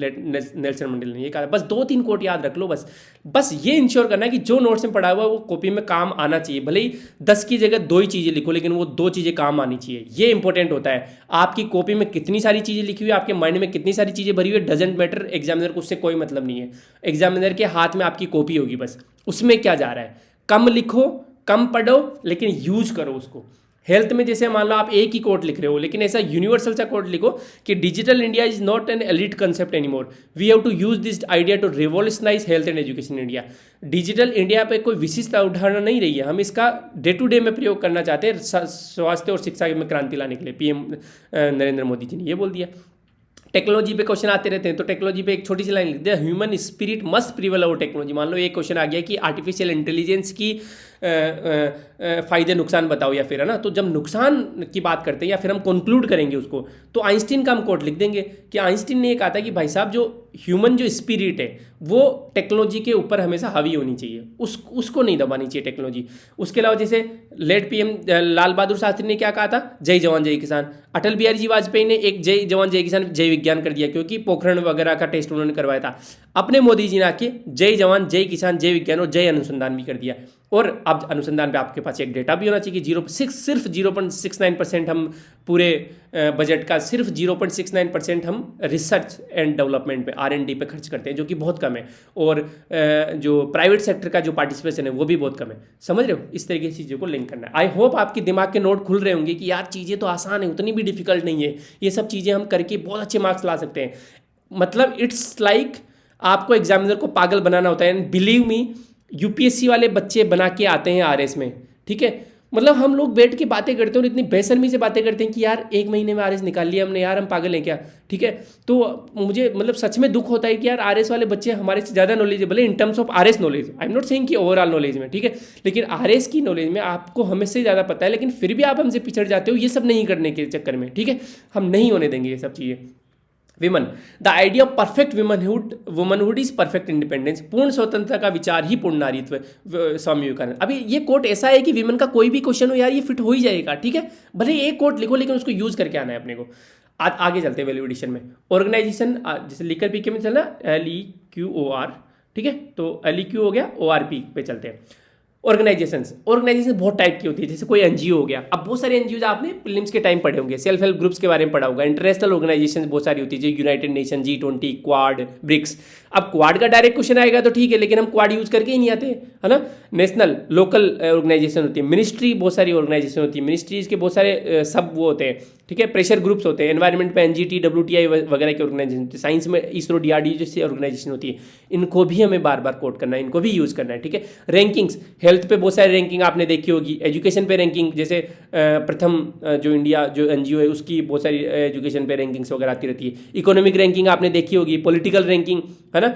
Nelson Mandela ने ये कहा। बस 2-3 कोट याद रख लो, बस ये इंश्योर करना है कि जो नोट्स में पढ़ा हुआ है वो कॉपी में काम आना चाहिए। भले ही 10 की जगह 2 ही चीज़ें लिखो, लेकिन वो 2 चीज़ें काम आनी चाहिए, ये इंपॉर्टेंट होता है। आपकी कॉपी में कितनी सारी चीज़ें लिखी हुई है, आपके माइंड में कितनी सारी चीज़ें भरी हुई है, डजेंट मैटर, एग्जामिनर को उससे कोई मतलब नहीं है। एग्जामिनर के हाथ में आपकी कॉपी होगी, बस उसमें क्या जा रहा है। कम लिखो, कम पढ़ो, लेकिन यूज करो उसको। हेल्थ में जैसे मान लो आप एक ही कोट लिख रहे हो, लेकिन ऐसा यूनिवर्सल सा कोट लिखो कि digital India is not an elite concept anymore, we have to use this idea to revolutionise health and education in India. Digital India पे कोई विशिष्ट उदाहरण नहीं रही है, हम इसका डे टू डे में प्रयोग करना चाहते हैं स्वास्थ्य और शिक्षा में क्रांति लाने के लिए। PM नरेंद्र मोदी जी ने ये बोल दिया। टेक्नोलॉजी पे क्वेश्चन आते रहते हैं, तो टेक्नोलॉजी पे एक छोटी सी लाइन लिख दिया, human spirit must prevail over technology. मान लो एक क्वेश्चन आ गया कि आर्टिफिशियल इंटेलिजेंस की फ़ायदे नुकसान बताओ, या फिर है ना, तो जब नुकसान की बात करते हैं या फिर हम कंक्लूड करेंगे उसको, तो आइंस्टीन का हम कोट लिख देंगे कि आइंस्टीन ने ये कहा था कि भाई साहब जो ह्यूमन जो स्पिरिट है वो टेक्नोलॉजी के ऊपर हमेशा हावी होनी चाहिए, उसको नहीं दबानी चाहिए टेक्नोलॉजी। उसके अलावा जैसे लेट PM लाल बहादुर शास्त्री ने क्या कहा था, जय जवान जय किसान। अटल बिहारी जी वाजपेयी ने एक जय जवान जय किसान जय विज्ञान कर दिया, क्योंकि पोखरण वगैरह का टेस्ट उन्होंने करवाया था। अपने मोदी जी ने आके जय जवान जय किसान जय विज्ञान और जय अनुसंधान भी कर दिया। और अब अनुसंधान पे आपके पास एक डेटा भी होना चाहिए कि सिर्फ 0.69% हम पूरे बजट का सिर्फ 0.69% हम रिसर्च एंड डेवलपमेंट पे R&D पे खर्च करते हैं, जो कि बहुत कम है। और जो प्राइवेट सेक्टर का जो पार्टिसिपेशन है वो भी बहुत कम है। समझ रहे हो? इस तरीके की चीज़ों को लिंक करना है। आई होप आपके दिमाग के नोट खुल रहे होंगे कि यार चीज़ें तो आसान है, उतनी भी डिफिकल्ट नहीं है, ये सब चीज़ें हम करके बहुत अच्छे मार्क्स ला सकते हैं। मतलब इट्स लाइक आपको एग्जामिनर को पागल बनाना होता है। एंड बिलीव मी, यूपीएससी वाले बच्चे बना के आते हैं आरएस में, ठीक है। मतलब हम लोग बैठ के बातें करते हैं और इतनी बेशर्मी से बातें करते हैं कि यार 1 महीने में आरएस निकाल लिया हमने, यार हम पागल हैं क्या, ठीक है। तो मुझे मतलब सच में दुख होता है कि यार आरएस वाले बच्चे हमारे से ज़्यादा नॉलेजेबल है इन terms of RS knowledge. I am not saying कि ओवरऑल नॉलेज में, ठीक है, लेकिन आरएस की नॉलेज में आपको हमें से ज़्यादा पता है, लेकिन फिर भी आप हमसे पिछड़ जाते हो ये सब नहीं करने के चक्कर में, ठीक है। हम नहीं होने देंगे ये सब चीज़ें। Women, the idea of perfect womanhood is perfect independence. पूर्ण स्वतंत्रता का विचार ही पूर्ण नारीत्व, स्वामी विवेकानंद। अभी ये कोट ऐसा है कि विमन का कोई भी क्वेश्चन हो यार ये फिट हो ही जाएगा, ठीक है। भले एक कोट लिखो लेकिन उसको यूज करके आना है अपने को। आगे चलते हैं वैल्यू एडिशन में। ऑर्गेनाइजेशन जैसे लिकर पीके में चलना LEQOR, ठीक है, तो LEQ हो गया, ORP पे चलते हैं। ऑर्गेनाइजेशन बहुत टाइप की होती है, जैसे कोई एनजीओ हो गया। अब बहुत सारे एनजीओ आपने प्रीलिम्स के टाइम पढ़े होंगे, सेल्फ हेल्प ग्रुप्स के बारे में पढ़ा होगा। इंटरनेशनल ऑर्गेनाइजेशन बहुत सारी होती है, जैसे United Nation, G20, Quad, BRICS. अब क्वाड का डायरेक्ट क्वेश्चन आएगा तो ठीक है, लेकिन हम क्वाड यूज करके ही नहीं आते, है ना। नेशनल लोकल ऑर्गेनाइजेशन होती है, मिनिस्ट्री बहुत सारी ऑर्गेनाइजेशन होती है, मिनिस्ट्रीज के बहुत सारे सब वो होते हैं, ठीक है। प्रेशर ग्रुप्स होते हैं, एनवायरमेंट पे NGT, WTI वगैरह की ऑर्गेनाइजेशन होती है। साइंस में इसरो, DRDO जैसी ऑर्गेनाइजेशन होती है। इनको भी हमें बार बार कोट करना है, इनको भी यूज़ करना है, ठीक है। रैंकिंग्स, हेल्थ पे बहुत सारी रैंकिंग आपने देखी होगी। एजुकेशन पे रैंकिंग, जैसे प्रथम जो इंडिया जो NGO है उसकी बहुत सारी एजुकेशन पे रैंकिंग्स वगैरह आती रहती है। इकोनॉमिक रैंकिंग आपने देखी होगी। पॉलिटिकल रैंकिंग, है ना।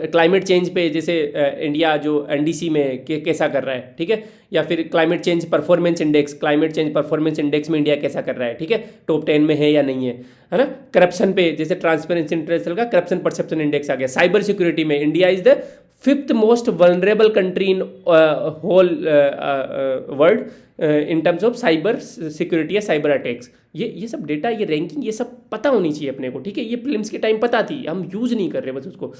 क्लाइमेट चेंज पे जैसे इंडिया जो NDC में कैसा कर रहा है, ठीक है। या फिर climate change performance index, climate change performance index में इंडिया कैसा कर रहा है, ठीक है, टॉप 10 में है या नहीं है ना। करप्शन पे जैसे ट्रांसपेरेंसी इंटरनेशनल का करप्शन परसेप्शन इंडेक्स आ गया। साइबर सिक्योरिटी में India is the 5th most vulnerable country in whole world in terms of cyber security या साइबर अटैक्स। ये सब डेटा, ये रैंकिंग, ये सब पता होनी चाहिए अपने को, ठीक है। ये प्रीलिम्स के टाइम पता थी, हम यूज़ नहीं कर रहे बस उसको।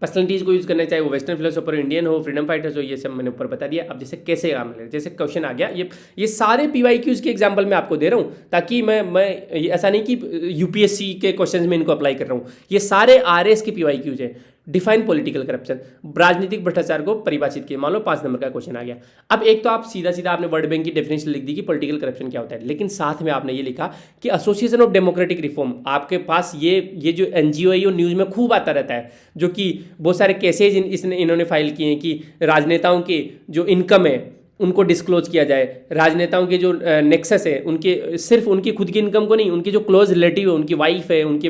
पर्सनलिटीज़ को यूज़ करना, चाहे वो वेस्टर्न फिलोसोफर हो, इंडियन हो, फ्रीडम फाइटर्स हो, ये सब मैंने ऊपर बता दिया। अब जैसे कैसे काम ले, जैसे क्वेश्चन आ गया, ये सारे PYQs के एग्जांपल मैं आपको दे रहा हूँ, ताकि मैं ऐसा नहीं कि UPSC के क्वेश्चन में इनको अप्लाई कर रहा हूँ। ये सारे RS के PYQs है। डिफाइन पॉलिटिकल करप्शन, राजनीतिक भ्रष्टाचार को परिभाषित किया। मान लो 5 नंबर का क्वेश्चन आ गया। अब एक तो आप सीधा सीधा आपने वर्ल्ड बैंक की डेफिनेशन लिख दी कि पॉलिटिकल करप्शन क्या होता है, लेकिन साथ में आपने ये लिखा कि एसोसिएशन ऑफ डेमोक्रेटिक रिफॉर्म। आपके पास ये जो NGO है, ये न्यूज़ में खूब आता रहता है, जो कि बहुत सारे केसेज इन्होंने फाइल किए हैं कि राजनेताओं के जो इनकम है उनको डिस्क्लोज किया जाए। राजनेताओं के जो नेक्सस है, उनके सिर्फ उनकी खुद की इनकम को नहीं, उनके जो क्लोज रिलेटिव है, उनकी वाइफ है, उनके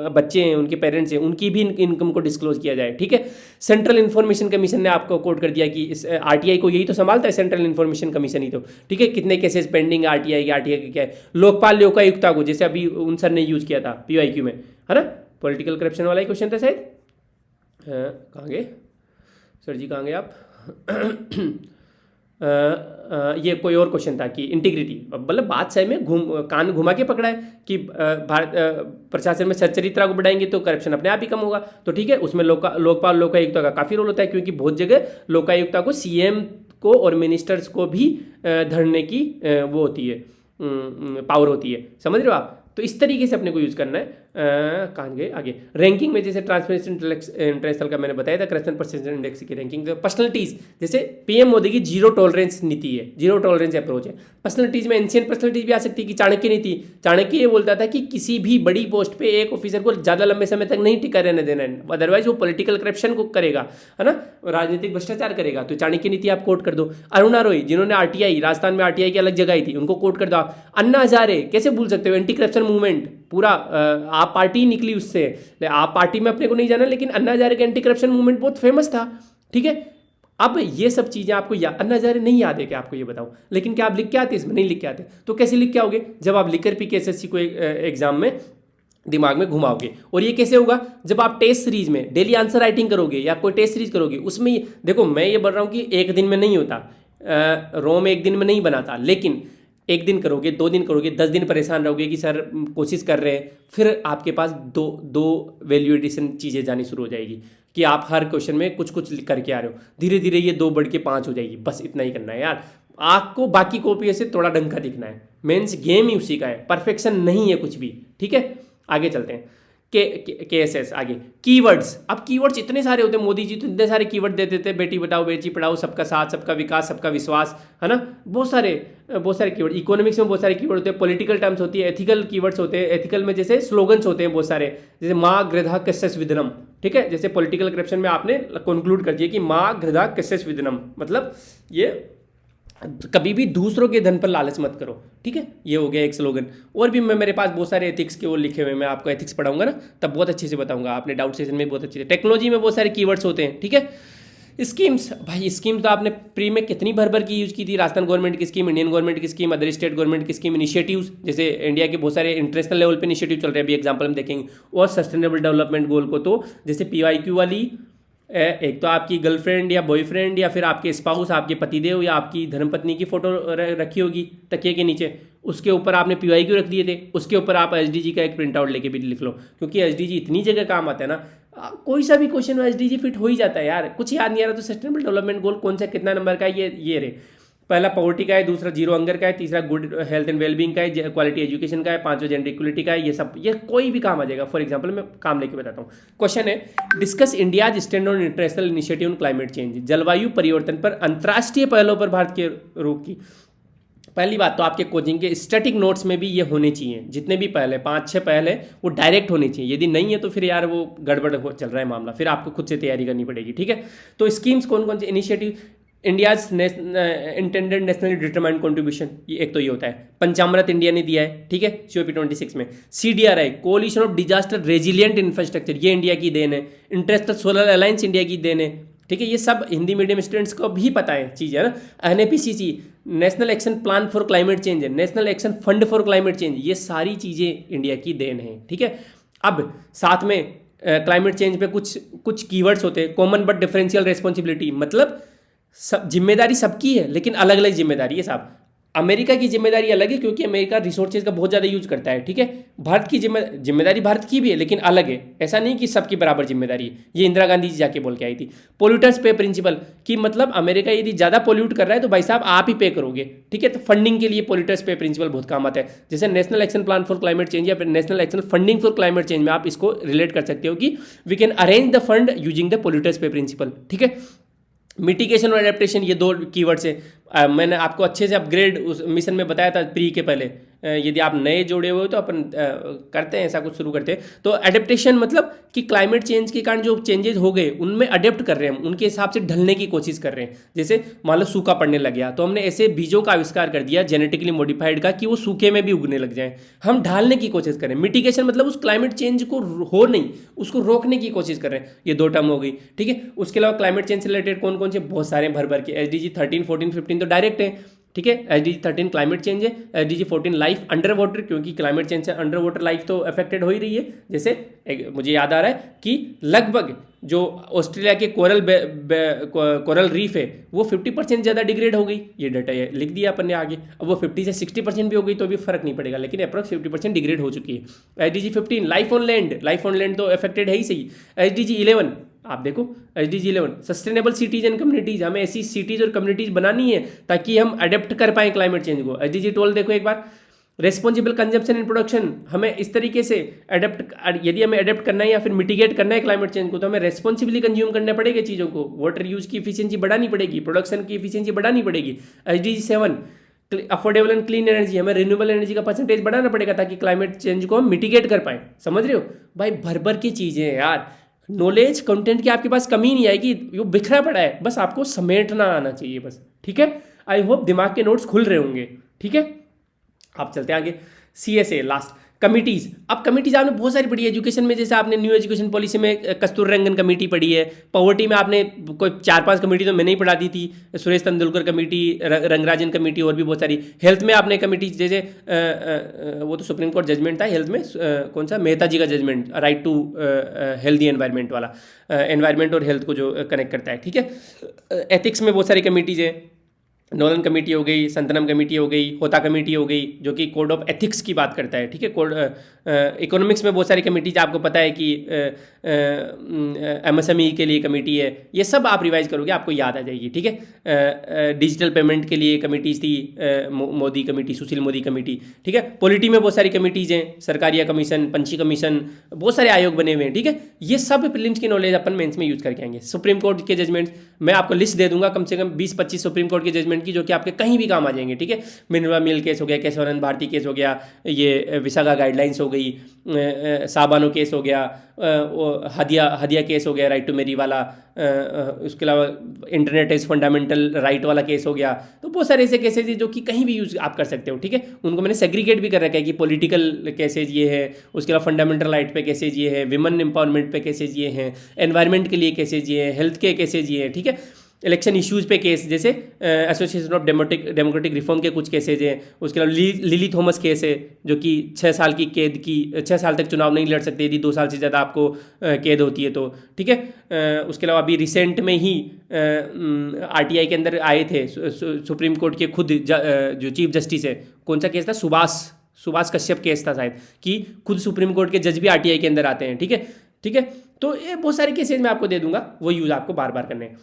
बच्चे हैं, उनके पेरेंट्स हैं, उनकी भी इनकम को डिस्क्लोज किया जाए, ठीक है। सेंट्रल इन्फॉर्मेशन कमीशन ने आपको कोट कर दिया कि इस RTI को यही तो संभालता है, सेंट्रल इन्फॉर्मेशन कमीशन ही तो, ठीक है। कितने केसेस पेंडिंग है RTI के क्या है। लोकपाल लोकायुक्ता को, जैसे अभी उन सर ने यूज़ किया था PYQ में, है ना। पॉलिटिकल करप्शन वाला ही क्वेश्चन था शायद। कहाँ गए सर जी, कहाँ गए आप। ये कोई और क्वेश्चन था कि इंटीग्रिटी, मतलब बात सही में कान घुमा के पकड़ा है कि भारत प्रशासन में सच्चरित्रा को बढ़ाएंगे तो करप्शन अपने आप ही कम होगा। तो ठीक है, उसमें लोकपाल लोकायुक्ता का काफ़ी रोल होता है, क्योंकि बहुत जगह लोकायुक्ता को CM को और मिनिस्टर्स को भी धरने की वो होती है, पावर होती है, समझ रहे हो आप। तो इस तरीके से अपने को यूज़ करना है। कहाँ गए आगे। रैंकिंग में जैसे ट्रांसपेरेंसी इंटरनेशनल का मैंने बताया था, करप्शन परसेप्शन इंडेक्स की रैंकिंग। पर्सनलिटीज़, जैसे PM मोदी की जीरो टॉलरेंस नीति है, जीरो टॉलरेंस अप्रोच है। पर्सनलिटीज़ में एंशियंट पर्सनलिटीज़ भी आ सकती है कि चाणक्य नीति। चाणक्य ये बोलता था कि किसी भी बड़ी पोस्ट पे एक ऑफिसर को ज़्यादा लंबे समय तक नहीं टिका रहने देना है, अदरवाइज वो पॉलिटिकल करप्शन को करेगा, है ना, राजनीतिक भ्रष्टाचार करेगा। तो चाणक्य नीति आप कोट कर दो। अरुणा रॉय, जिन्होंने RTI, राजस्थान में RTI की अलग जगह थी, उनको कोट कर दो आप। अन्ना हजारे, कैसे भूल सकते हो, एंटी करप्शन मूवमेंट, पूरा आप पार्टी निकली उससे। आप पार्टी में अपने को नहीं जाना, लेकिन अन्ना हजारे का एंटी करप्शन मूवमेंट बहुत फेमस था, ठीक है। अब ये सब चीज़ें आपको अन्ना हजारे नहीं याद है कि आपको ये बताऊं, लेकिन क्या आप लिख के आते, इसमें नहीं लिख के आते, तो कैसे लिख के आओगे, जब आप लिकर PK SSC को एग्जाम में दिमाग में घुमाओगे। और ये कैसे होगा, जब आप टेस्ट सीरीज में डेली आंसर राइटिंग करोगे या कोई टेस्ट सीरीज करोगे, उसमें देखो मैं ये बोल रहा हूँ कि एक दिन में नहीं होता, रोम एक दिन में नहीं बनाता, लेकिन 1 दिन करोगे, 2 दिन करोगे, 10 दिन परेशान रहोगे कि सर कोशिश कर रहे हैं, फिर आपके पास दो वैल्यू एडिशन चीज़ें जानी शुरू हो जाएगी कि आप हर क्वेश्चन में कुछ कुछ करके आ रहे हो। धीरे धीरे ये 2 बढ़ के 5 हो जाएगी। बस इतना ही करना है यार, आपको बाकी कॉपी से थोड़ा ढंग का दिखना है। मेंस गेम ही उसी का है, परफेक्शन नहीं है कुछ भी, ठीक है। आगे चलते हैं। के एस एस आगे कीवर्ड्स। अब कीवर्ड्स इतने सारे होते हैं, मोदी जी तो इतने सारे कीवर्ड देते थे, बेटी बचाओ बेटी पढ़ाओ, सबका साथ सबका विकास सबका विश्वास, है ना, बहुत सारे कीवर्ड। इकोनॉमिक्स में बहुत सारे कीवर्ड होते हैं, पॉलिटिकल टर्म्स होती है, एथिकल कीवर्ड्स होते हैं, एथिकल में जैसे स्लोगन्स होते हैं बहुत सारे, जैसे माँ गृधा कस्यस विदनम, ठीक है, जैसे पॉलिटिकल करप्शन में आपने कंक्लूड कर दिया कि माँ गृधा कस्यस विदनम, मतलब ये कभी भी दूसरों के धन पर लालच मत करो, ठीक है, ये हो गया एक स्लोगन। और भी मैं मेरे पास बहुत सारे एथिक्स के वो लिखे हुए, मैं आपको एथिक्स पढ़ाऊंगा ना तब बहुत अच्छे से बताऊंगा, आपने डाउट सेशन में बहुत अच्छे से। टेक्नोलॉजी में बहुत सारे कीवर्ड्स होते हैं, ठीक है। स्कीम्स, भाई स्कीम्स तो आपने प्री में कितनी भर भर की यूज की थी, राजस्थान गवर्नमेंट की स्कीम, इंडियन गवर्नमेंट की स्कीम, अदर स्टेट गवर्नमेंट की स्कीम, इनिशिएटिव्स, जैसे इंडिया के बहुत सारे इंटरनेशनल लेवल पे इनिशिएटिव चल रहे हैं, अभी एग्जांपल हम देखेंगे। और सस्टेनेबल डेवलपमेंट गोल को तो जैसे PYQ वाली, एक तो आपकी गर्लफ्रेंड या बॉयफ्रेंड या फिर आपके स्पाउस, आपके पतिदेव या आपकी धर्मपत्नी की फोटो रखी होगी तकिए के नीचे, उसके ऊपर आपने PYQ रख दिए थे, उसके ऊपर आप SDG का एक प्रिंट आउट लेके भी लिख लो, क्योंकि SDG इतनी जगह काम आता है ना, कोई सा भी क्वेश्चन में SDG फिट हो ही जाता है यार। कुछ याद नहीं आ रहा तो सस्टेनेबल डेवलपमेंट गोल कौन सा कितना नंबर का है, ये रे, पहला पॉवर्टी का है, दूसरा जीरो हंगर का है, तीसरा गुड हेल्थ एंड वेलबींग का है, क्वालिटी एजुकेशन का है, पांचवा जेंडर इक्वलिटी का है। ये सब, ये कोई भी काम आ जाएगा। फॉर एग्जांपल मैं काम लेके बताता हूँ। क्वेश्चन है, discuss India's stand on international initiative on climate change, जलवायु परिवर्तन पर अंतर्राष्ट्रीय पहलों पर भारत के रुख की। पहली बात तो आपके कोचिंग के स्टैटिक नोट्स में भी ये होने चाहिए, जितने भी पहले 5-6 पहले वो डायरेक्ट होने चाहिए। यदि नहीं है तो फिर यार वो गड़बड़ चल रहा है मामला, फिर आपको खुद से तैयारी करनी पड़ेगी, ठीक है। तो स्कीम्स कौन कौन से, initiative India's intended nationally determined contribution, ये एक तो ये होता है। पंचामृत इंडिया ने दिया है, ठीक है, COP26 में। CDRI collision of disaster resilient infrastructure, ये इंडिया की देन है। इंटरनेशनल सोलर अलायंस इंडिया की देन है, ठीक है। ये सब हिंदी मीडियम स्टूडेंट्स को भी पता है चीज़, है ना। NAPCC national action plan for climate change है, national action fund for climate change, ये सारी चीज़ें इंडिया की देन है, ठीक है। अब साथ में क्लाइमेट चेंज पे कुछ कीवर्ड्स होते हैं, कॉमन बट डिफरेंशियल रेस्पॉन्सिबिलिटी, मतलब सब जिम्मेदारी सबकी है लेकिन अलग अलग जिम्मेदारी है साहब। अमेरिका की जिम्मेदारी अलग है क्योंकि अमेरिका रिसोर्सेज का बहुत ज़्यादा यूज करता है, ठीक है। भारत की जिम्मेदारी भारत की भी है लेकिन अलग है, ऐसा नहीं कि सबकी बराबर जिम्मेदारी है। ये इंदिरा गांधी जी जाके बोल के आई थी। पोल्यूटर्स पे प्रिंसिपल की मतलब अमेरिका यदि ज़्यादा पोल्यूट कर रहा है तो भाई साहब आप ही पे करोगे, ठीक है। तो फंडिंग के लिए पोल्यूटर्स पे प्रिंसिपल बहुत काम आता है। जैसे national action plan for climate change या फिर national action funding for climate change में आप इसको रिलेट कर सकते हो कि we can arrange the fund using the polluters pay principle, ठीक है। मिटिगेशन और एडेप्टेशन, ये दो कीवर्ड्स है। मैंने आपको अच्छे से अपग्रेड उस मिशन में बताया था प्री के पहले। यदि आप नए जोड़े हुए हो तो अपन करते हैं ऐसा कुछ शुरू करते हैं। तो एडेप्टेशन मतलब कि क्लाइमेट चेंज के कारण जो चेंजेस हो गए उनमें अडेप्ट कर रहे हैं, उनके हिसाब से ढलने की कोशिश कर रहे हैं। जैसे मान लो सूखा पड़ने लग गया तो हमने ऐसे बीजों का आविष्कार कर दिया जेनेटिकली मॉडिफाइड का कि वो सूखे में भी उगने लग जाए, हम ढालने की कोशिश करें। मिटिगेशन मतलब उस क्लाइमेट चेंज को हो नहीं, उसको रोकने की कोशिश कर रहे हैं। ये दो टर्म हो गई, ठीक है। उसके अलावा क्लाइमेट चेंज से रिलेटेड कौन कौन से, बहुत सारे भर भर के। SDG 13, 14, 15 तो डायरेक्ट है, ठीक है। SDG 13 क्लाइमेट चेंज है, SDG 14 लाइफ अंडर वाटर, क्योंकि क्लाइमेट चेंज से अंडर वाटर लाइफ तो अफेक्टेड हो ही रही है। जैसे मुझे याद आ रहा है कि लगभग जो ऑस्ट्रेलिया के कोरल रीफ है वो 50% ज़्यादा डिग्रेड हो गई, ये डाटा है, लिख दिया अपन ने आगे। अब वो 50 से 60% भी हो गई तो भी फर्क नहीं पड़ेगा, लेकिन अप्रॉक्स 50% डिग्रेड हो चुकी है। SDG 15 लाइफ ऑन लैंड तो अफेक्टेड है ही सही। SDG 11 आप देखो, SDG 11 sustainable cities and communities, हमें ऐसी सिटीज और कम्युनिटीज बनानी है ताकि हम अडेप्ट कर पाएं क्लाइमेट चेंज को। SDG 12 देखो एक बार, रेस्पॉन्सिबल कंजम्पशन एंड प्रोडक्शन, हमें इस तरीके से यदि हमें अडेप्ट करना है या फिर मिटिगेट करना है क्लाइमेट चेंज को तो हमें रेस्पॉन्सिबली कंज्यूम करना पड़ेगा चीज़ों को। वाटर यूज की इफिशियंसी बढ़ानी पड़ेगी, प्रोडक्शन की इफिशियंसी बढ़ानी पड़ेगी। SDG 7 affordable and clean energy, हमें रिन्यूएबल एनर्जी का परसेंटेज बढ़ाना पड़ेगा ताकि क्लाइमेट चेंज को हम मिटिगेट कर पाएं। समझ रहे हो भाई, भर भर की चीज़ें हैं यार। नॉलेज कंटेंट की आपके पास कमी नहीं आएगी, वो बिखरा पड़ा है, बस आपको समेटना आना चाहिए बस, ठीक है। आई होप दिमाग के नोट्स खुल रहे होंगे, ठीक है। आप चलते हैं आगे। CSA last, committees. अब कमिटीज आपने बहुत सारी पढ़ी है एजुकेशन में, जैसे आपने न्यू एजुकेशन पॉलिसी में कस्तूरी रंगन कमेटी पढ़ी है। पॉवर्टी में आपने कोई 4-5 कमेटी तो मैंने ही पढ़ा दी थी, सुरेश तेंदुलकर कमेटी, रंगराजन कमेटी और भी बहुत सारी। हेल्थ में आपने कमेटी जैसे वो तो सुप्रीम कोर्ट जजमेंट था हेल्थ में, कौन सा, मेहता जी का judgment, right to healthy environment वाला, एनवायरनमेंट और हेल्थ को जो कनेक्ट करता है, ठीक है। एथिक्स में बहुत सारी कमेटीज हैं। नोलन कमेटी हो गई, संतनम कमेटी हो गई, होता कमेटी हो गई, जो कि कोड ऑफ एथिक्स की बात करता है, ठीक है। कोड इकोनॉमिक्स में बहुत सारी कमेटीज आपको पता है कि एमएसएमई के लिए कमेटी है, ये सब आप रिवाइज करोगे आपको याद आ जाएगी, ठीक है। डिजिटल पेमेंट के लिए कमेटीज थी, मोदी कमेटी, सुशील मोदी कमेटी, ठीक है। पॉलिटी में बहुत सारी कमेटीज हैं, सरकारिया कमीशन, पंची कमीशन, बहुत सारे आयोग बने हुए हैं, ठीक है। ये सब प्रीलिम्स की नॉलेज अपन मेंस में यूज करके आएंगे। सुप्रीम कोर्ट के जजमेंट्स मैं आपको लिस्ट दे दूंगा कम से कम 20-25 सुप्रीम कोर्ट के जजमेंट की, जो कि आपके कहीं भी काम आ जाएंगे, ठीक है। मिनरवा मिल केस हो गया, केशवानंद भारती केस हो गया, ये विशाखा गाइडलाइंस हो गई, साबानो केस हो गया, हदिया केस हो गया, राइट टू मेरी वाला, उसके अलावा इंटरनेट इज फंडामेंटल राइट वाला केस हो गया। तो बहुत सारे ऐसे केसेज हैं जो कि कहीं भी यूज आप कर सकते हो, ठीक है। उनको मैंने सेग्रीगेट भी कर रखा है कि पॉलिटिकल केसेज ये है, उसके अलावा फंडामेंटल राइट पे केसेज ये है, विमेन एम्पावरमेंट पे केसेज ये हैं, एनवायरमेंट के लिए केसेज ये है, हेल्थ के केसेज ये है, ठीक है। इलेक्शन इश्यूज़ पे केस, जैसे एसोसिएशन ऑफ डेमोक्रेटिक रिफॉर्म के कुछ केसेज हैं। उसके अलावा लिली थॉमस केस है, जो कि 6 साल की कैद की, 6 साल तक चुनाव नहीं लड़ सकते यदि 2 साल से ज़्यादा आपको कैद होती है तो, ठीक है। उसके अलावा अभी रिसेंट में ही आरटीआई के अंदर आए थे सुप्रीम कोर्ट के खुद जो चीफ जस्टिस है, कौन सा केस था, सुभाष कश्यप केस था शायद, कि खुद सुप्रीम कोर्ट के जज भी आरटीआई के अंदर आते हैं, ठीक है, ठीक है। तो ये बहुत सारे केसेज मैं आपको दे दूंगा, वो यूज़ आपको बार बार करने हैं।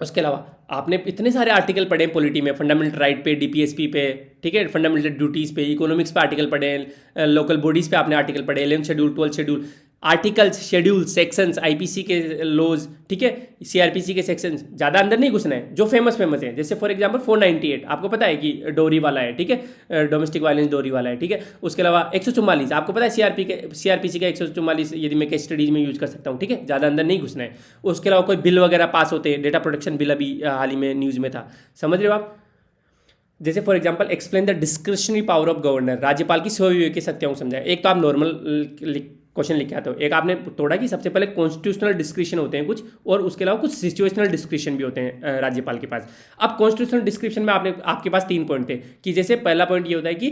उसके अलावा आपने इतने सारे आर्टिकल पढ़े हैं पॉलिटी में, फंडामेंटल राइट पे, डीपीएसपी पे, ठीक है, फंडामेंटल ड्यूटीज़ पे, इकोनॉमिक्स पे आर्टिकल पढ़े हैं, लोकल बॉडीज़ पे आपने आर्टिकल पढ़े, 11th schedule, 12th schedule, articles, schedule, sections, IPC के लॉज, ठीक है, सीआरपीसी के सेक्शंस, ज़्यादा अंदर नहीं घुसना है, जो फेमस है। जैसे फॉर एग्जांपल 498 आपको पता है कि डोरी वाला है, ठीक है, डोमेस्टिक वायलेंस डोरी वाला है, ठीक है। उसके अलावा 144 आपको पता है सीआरपीसी का 144, यदि मैं केस स्टडीज में यूज कर सकता हूँ, ठीक है, ज़्यादा अंदर नहीं घुसना है। उसके अलावा कोई बिल वगैरह पास होते हैं, डेटा प्रोटेक्शन बिल अभी हाल ही में न्यूज़ में था, समझ रहे हो आप। जैसे for example explain the discretionary power of governor, राज्यपाल की स्वविवेकी शक्तियों को समझाया। एक तो आप नॉर्मल क्वेश्चन लिख के आते हो, एक आपने तोड़ा कि सबसे पहले कॉन्स्टिट्यूशनल डिस्क्रिप्शन होते हैं कुछ, और उसके अलावा कुछ सिचुएशनल डिस्क्रिप्शन भी होते हैं राज्यपाल के पास। अब कॉन्स्टिट्यूशनल डिस्क्रिप्शन में आपके पास 3 पॉइंट थे, कि जैसे पहला पॉइंट ये होता है कि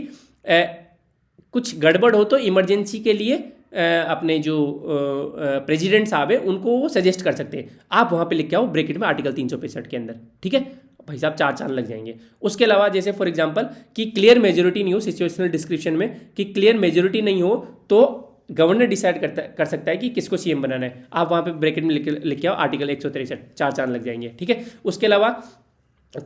कुछ गड़बड़ हो तो इमरजेंसी के लिए अपने जो प्रेसिडेंट साहब है उनको वो सजेस्ट कर सकते हैं। आप वहाँ पे लिख के आओ ब्रैकेट में आर्टिकल 365 के अंदर, ठीक है भाई साहब, 4 चांद लग जाएंगे। उसके अलावा जैसे फॉर एग्जांपल कि क्लियर मेजोरिटी नहीं हो सिचुएशनल डिस्क्रिप्शन में, कि क्लियर मेजोरिटी नहीं हो तो गवर्नर डिसाइड कर सकता है कि किसको सीएम बनाना है। आप वहाँ पे ब्रैकेट में लिख के आओ आर्टिकल 163, 4 चांद लग जाएंगे, ठीक है। उसके अलावा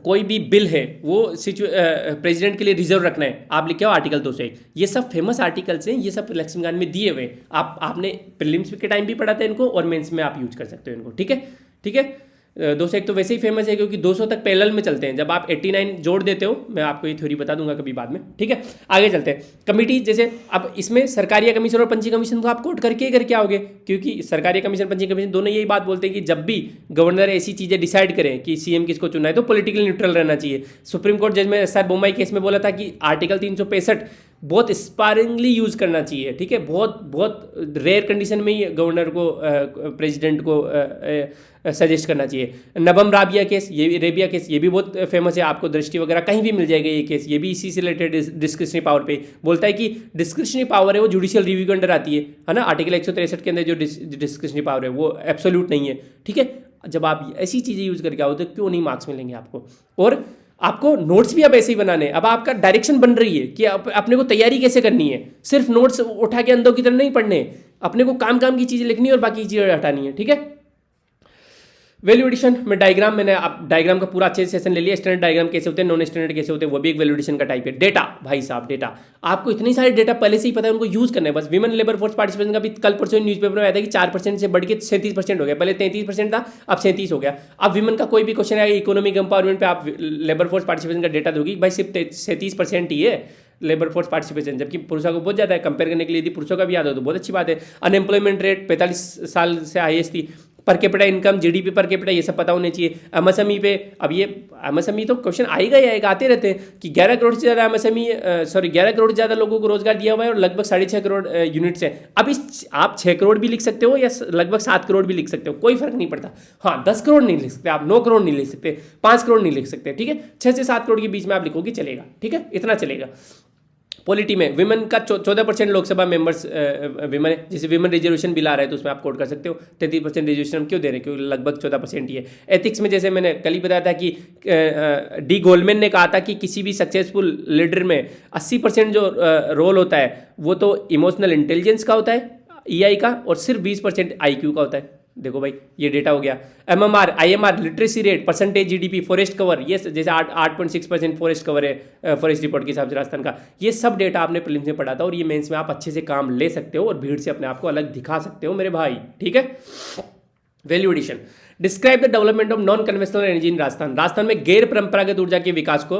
कोई भी बिल है वो प्रेसिडेंट के लिए रिजर्व रखना है, आप लिखे हो आर्टिकल 201। ये सब फेमस आर्टिकल्स हैं, ये सब लक्ष्मीकांत में दिए हुए, आपने प्रीलिम्स के टाइम भी पढ़ा था इनको, और मेंस में आप यूज कर सकते हो इनको, ठीक है, ठीक है। 201 तो वैसे ही फेमस है क्योंकि 200 तक पैरेलल में चलते हैं। जब आप 89 जोड़ देते हो, मैं आपको ये थ्योरी बता दूंगा कभी बाद में, ठीक है। आगे चलते हैं कमिटी, जैसे अब इसमें सरकारी कमीशन और पंची कमीशन तो आप कोट करके ही करके आओगे, क्योंकि सरकारी कमीशन, पंची कमीशन दोनों यही बात बोलते हैं कि जब भी गवर्नर ऐसी चीज़ें डिसाइड करें कि सीएम किसको चुनना है तो पॉलिटिकल न्यूट्रल रहना चाहिए। सुप्रीम कोर्ट जज में एसआर बोम्मई केस में बोला था कि आर्टिकल 365 बहुत स्पारिंगली यूज़ करना चाहिए, ठीक है, बहुत रेयर कंडीशन में ही गवर्नर को प्रेसिडेंट को सजेस्ट करना चाहिए। नबम राबिया केस, रेबिया केस, ये भी बहुत फेमस है, आपको दृष्टि वगैरह कहीं भी मिल जाएगा ये केस, ये भी इसी से रिलेटेड डिस्क्रिशनरी पावर पे बोलता है कि डिस्क्रिशनरी पावर है वो जुडिशियल रिव्यू के अंदर आती है ना। आर्टिकल 163 के अंदर जो डिस्क्रिशनरी पावर है वो एब्सोल्यूट नहीं है, ठीक है। जब आप ऐसी चीज़ें यूज़ करके आओ तो क्यों नहीं मार्क्स मिलेंगे आपको। और आपको नोट्स भी अब ऐसे ही बनाने हैं, अब आपका डायरेक्शन बन रही है कि अपने को तैयारी कैसे करनी है। सिर्फ नोट्स उठा के अंदों की तरह नहीं पढ़ने, अपने को काम की चीज़ें लिखनी है और बाकी चीज़ें हटानी है, ठीक है। वैल्यू एडिशन में डायग्राम, मैंने आप डायग्राम का पूरा अच्छे से सेशन ले लिया। स्टैंडर्ड डायग्राम कैसे होते हैं, नॉन स्टैंडर्ड कैसे होते हैं, वो भी एक वैल्यू एडिशन का टाइप है। डेटा, भाई साहब डेटा, आपको इतनी सारे डेटा पहले से ही पता है, उनको यूज करना है बस। विमेन लेबर फोर्स पार्टिसिपेशन का भी कल परसों न्यूज़पेपर में आया था कि 4% से बढ़ के 37% हो गया, पहले 33% था, अब 37 हो गया। अब विमेन का कोई भी क्वेश्चन आएगा इकोनॉमिक एम्पावरमेंट पे, आप लेबर फोर्स पार्टिसिपेशन का डेटा दोगी, भाई सिर्फ 37% ही है लेबर फोर्स पार्टिसिपेशन, जबकि पुरुषों को बहुत ज़्यादा है। कंपेयर करने के लिए यदि पुरुषों का भी याद हो तो बहुत अच्छी बात है। अनएम्प्लॉयमेंट रेट 45 साल से हाईएस्ट थी। Per capita income, GDP per capita, ये सब पता होने चाहिए। एमएसएमई पे, अब ये एमएसएमई तो क्वेश्चन आएगा ही आएगा, आते रहते हैं कि 11 करोड़ से ज़्यादा एमएसएमई, 11 करोड़ से ज़्यादा लोगों को रोजगार दिया हुआ है और लगभग 6.5 करोड़ यूनिट्स है। अब इस आप 6 करोड़ भी लिख सकते हो या लगभग 7 करोड़ भी लिख सकते हो, कोई फर्क नहीं पड़ता। हाँ, 10 करोड़ नहीं लिख सकते आप, 9 करोड़ नहीं लिख सकते, 5 करोड़ नहीं लिख सकते, ठीक है। 6 से 7 करोड़ के बीच में आप लिखोगे चलेगा, ठीक है, इतना चलेगा। पॉलिटी में विमेन का 14% लोकसभा मेंबर्स विमेन है। जैसे विमेन रिजर्वेशन बिल आ रहा है तो उसमें आप कोट कर सकते हो 33% रिजर्वेशन हम क्यों दे रहे हैं, क्योंकि लगभग 14% ही है। एथिक्स में जैसे मैंने कल ही बताया था कि डी गोल्डमैन ने कहा था कि किसी भी सक्सेसफुल लीडर में 80% जो रोल होता है वो तो इमोशनल इंटेलिजेंस का होता है, ईआई का, और सिर्फ 20% आईक्यू का होता है। देखो भाई ये डेटा हो गया। MMR, IMR, literacy rate, percentage GDP, forest cover, ये जैसे 8.6% फॉरेस्ट कवर है फॉरेस्ट रिपोर्ट के हिसाब से राजस्थान का। ये सब डेटा आपने प्रीलिम्स में पढ़ा था और ये मेंस में आप अच्छे से काम ले सकते हो और भीड़ से अपने आप को अलग दिखा सकते हो मेरे भाई, ठीक है। Value addition, describe the development of non conventional energy in Rajasthan. Rajasthan में गैर परंपरागत ऊर्जा के विकास को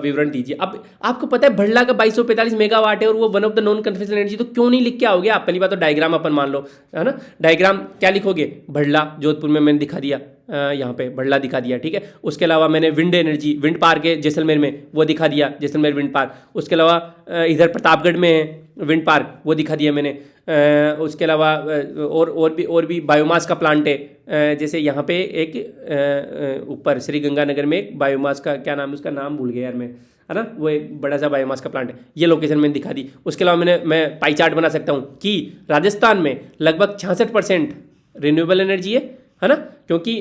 विवरण दीजिए। अब आपको पता है भड़ला का 2245 मेगावाट है और वो one of the non conventional energy, तो क्यों नहीं लिख के आओगे आप? पहली बात तो डायग्राम अपन मान लो, है ना। डायग्राम क्या लिखोगे? भड़ला जोधपुर में मैंने दिखा दिया, यहाँ पे भड़ला दिखा दिया, ठीक है। उसके अलावा मैंने विंड एनर्जी, विंड पार्क है जैसलमेर में, वो दिखा दिया, जैसलमेर विंड पार्क। उसके अलावा इधर प्रतापगढ़ में है विंड पार्क, वो दिखा दिया मैंने। उसके अलावा और भी बायोमास का प्लांट है। जैसे यहाँ पे एक ऊपर श्री गंगानगर में एक बायोमास का, क्या नाम है उसका, नाम भूल गया यार मैं, है ना, वो एक बड़ा सा बायोमास का प्लांट है। ये लोकेशन मैंने दिखा दी। उसके अलावा मैं पाई चार्ट बना सकता हूँ कि राजस्थान में लगभग 66% रिन्यूएबल एनर्जी है ना। क्योंकि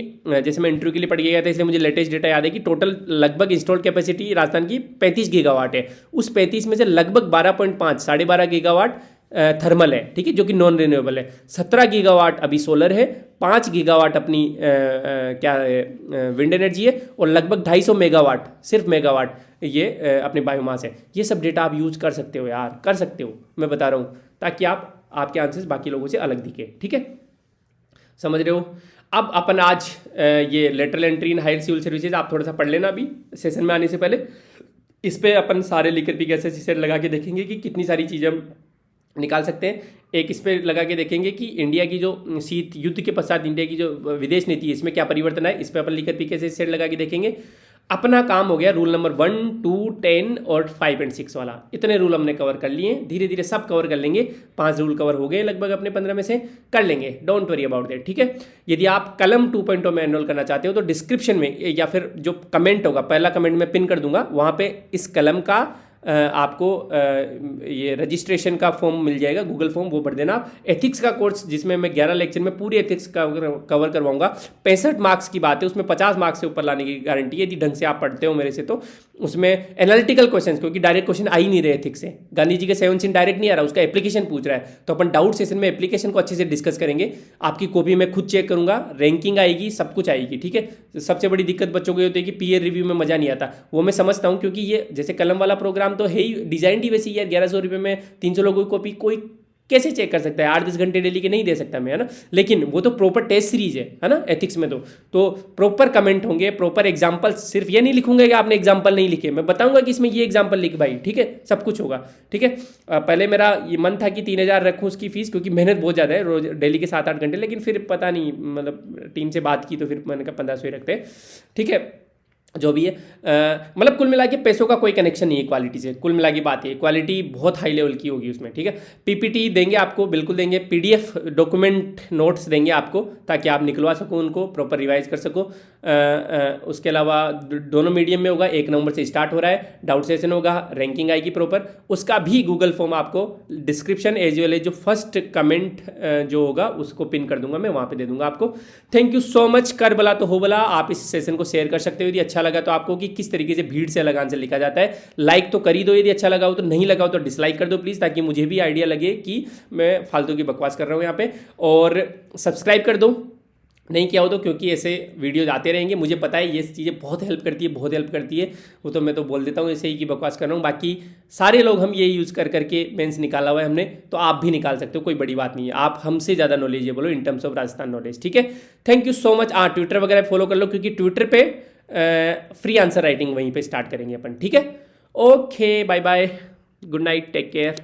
जैसे मैं इंटरव्यू के लिए पढ़ गया था इसलिए मुझे लेटेस्ट डेटा याद है कि टोटल लगभग इंस्टॉल्ड कैपेसिटी राजस्थान की 35 गीगावाट है। उस 35 में से लगभग 12.5 12.5 गीगावाट थर्मल है, ठीक है, जो कि नॉन रिन्यूएबल है। 17 गीगावाट अभी सोलर है, 5 गीगावाट अपनी क्या विंड एनर्जी है और लगभग 250 मेगावाट, सिर्फ मेगावाट ये अपनी बायोमास है। ये सब डेटा आप यूज कर सकते हो यार, कर सकते हो, मैं बता रहा हूँ, ताकि आपके आंसर्स बाकी लोगों से अलग दिखे, ठीक है, समझ रहे हो। अब अपन आज ये lateral entry in higher civil services आप थोड़ा सा पढ़ लेना अभी सेशन में आने से पहले। इस पे अपन सारे लिकर भी कैसे सेट लगा के देखेंगे कि कितनी सारी चीज़ें हम निकाल सकते हैं। एक इस पे लगा के देखेंगे कि इंडिया की जो शीत युद्ध के पश्चात इंडिया की जो विदेश नीति है इसमें क्या परिवर्तन है, इस पे अपन लिकर भी कैसे सेट लगा के देखेंगे। अपना काम हो गया रूल नंबर 1, 2, 10 और 5 एंड 6 वाला। इतने रूल हमने कवर कर लिए, धीरे धीरे सब कवर कर लेंगे। 5 रूल कवर हो गए लगभग अपने 15 में से, कर लेंगे, डोंट वरी अबाउट दैट, ठीक है। यदि आप कलम 2.0 में एनरोल करना चाहते हो तो डिस्क्रिप्शन में या फिर जो कमेंट होगा, पहला कमेंट मैं पिन कर दूंगा, वहाँ पे इस कलम का आपको ये रजिस्ट्रेशन का फॉर्म मिल जाएगा, गूगल फॉर्म, वो भर देना। एथिक्स का कोर्स जिसमें मैं 11 लेक्चर में पूरी एथिक्स का कवर करवाऊंगा। 65 मार्क्स की बात है, उसमें 50 मार्क्स से ऊपर लाने की गारंटी है यदि ढंग से आप पढ़ते हो मेरे से। तो उसमें एनालिटिकल क्वेश्चन, क्योंकि डायरेक्ट क्वेश्चन आ ही नहीं रहे एथिक्स से, गांधी जी के 7 सीन डायरेक्ट नहीं आ रहा, उसका एप्लीकेशन पूछ रहा है। तो अपन डाउट सेशन में एप्लीकेशन को अच्छे से डिस्कस करेंगे। आपकी कॉपी में खुद चेक करूंगा, रैंकिंग आएगी, सब कुछ आएगी, ठीक है। सबसे बड़ी दिक्कत बच्चों को ये होती है कि पीयर रिव्यू में मजा नहीं आता, वो मैं समझता हूँ, क्योंकि ये जैसे कलम वाला प्रोग्राम तो है ही, डिजाइन ही वैसी यार। 1100 रुपये में 300 लोगों की कॉपी कोई कैसे चेक कर सकता है? 8-10 घंटे डेली के नहीं दे सकता मैं, है ना। लेकिन वो तो प्रॉपर टेस्ट सीरीज है ना, एथिक्स में तो प्रॉपर कमेंट होंगे, प्रॉपर एग्जांपल। सिर्फ ये नहीं लिखूंगा कि आपने एग्जांपल नहीं लिखे, मैं बताऊंगा कि इसमें ये एग्जांपल लिख भाई, ठीक है, सब कुछ होगा, ठीक है। पहले मेरा ये मन था कि 3000 रखूँ उसकी फीस, क्योंकि मेहनत बहुत ज़्यादा है, रोज डेली के 7-8 घंटे, लेकिन फिर पता नहीं, मतलब टीम से बात की तो फिर मैंने कहा 1500 ही रखते हैं, ठीक है, जो भी है। मतलब कुल मिला के पैसों का कोई कनेक्शन नहीं है क्वालिटी से, कुल मिला की बात है, क्वालिटी बहुत हाई लेवल की होगी उसमें, ठीक है। पीपीटी देंगे आपको, बिल्कुल देंगे, पीडीएफ डॉक्यूमेंट नोट्स देंगे आपको, ताकि आप निकलवा सको उनको, प्रॉपर रिवाइज कर सको। उसके अलावा दोनों मीडियम में होगा, 1 नवंबर से स्टार्ट हो रहा है, डाउट सेशन होगा, रैंकिंग आएगी प्रॉपर, उसका भी गूगल फॉर्म आपको डिस्क्रिप्शन एज वेल एज जो फर्स्ट कमेंट जो होगा उसको पिन कर दूंगा मैं, वहाँ पे दे दूंगा आपको। Thank you so much. कर भला तो हो भला। आप इस सेशन को शेयर कर सकते हो यदि अच्छा लगा तो आपको, कि किस तरीके से भीड़ से अलग आंसर लिखा जाता है। लाइक तो कर ही दो यदि अच्छा लगा हो, तो नहीं लगा हो तो डिसलाइक कर दो प्लीज़, ताकि मुझे भी आइडिया लगे कि मैं फालतू की बकवास कर रहा हूँ यहाँ पे। और सब्सक्राइब कर दो नहीं किया हो तो, क्योंकि ऐसे वीडियोज आते रहेंगे। मुझे पता है ये चीज़ें बहुत हेल्प करती है, बहुत हेल्प करती है, वो तो मैं तो बोल देता हूँ ऐसे ही कि बकवास कर रहा हूँ। बाकी सारे लोग हम ये यूज़ कर करके मेंस निकाला हुआ है हमने, तो आप भी निकाल सकते हो, कोई बड़ी बात नहीं है। आप हमसे ज़्यादा नॉलेजेबल हो इन टर्म्स ऑफ राजस्थान नॉलेज, ठीक है। Thank you so much. Twitter वगैरह फॉलो कर लो, क्योंकि ट्विटर पे फ्री आंसर राइटिंग वहीं पे स्टार्ट करेंगे अपन, ठीक है। Okay, bye bye, good night, take care.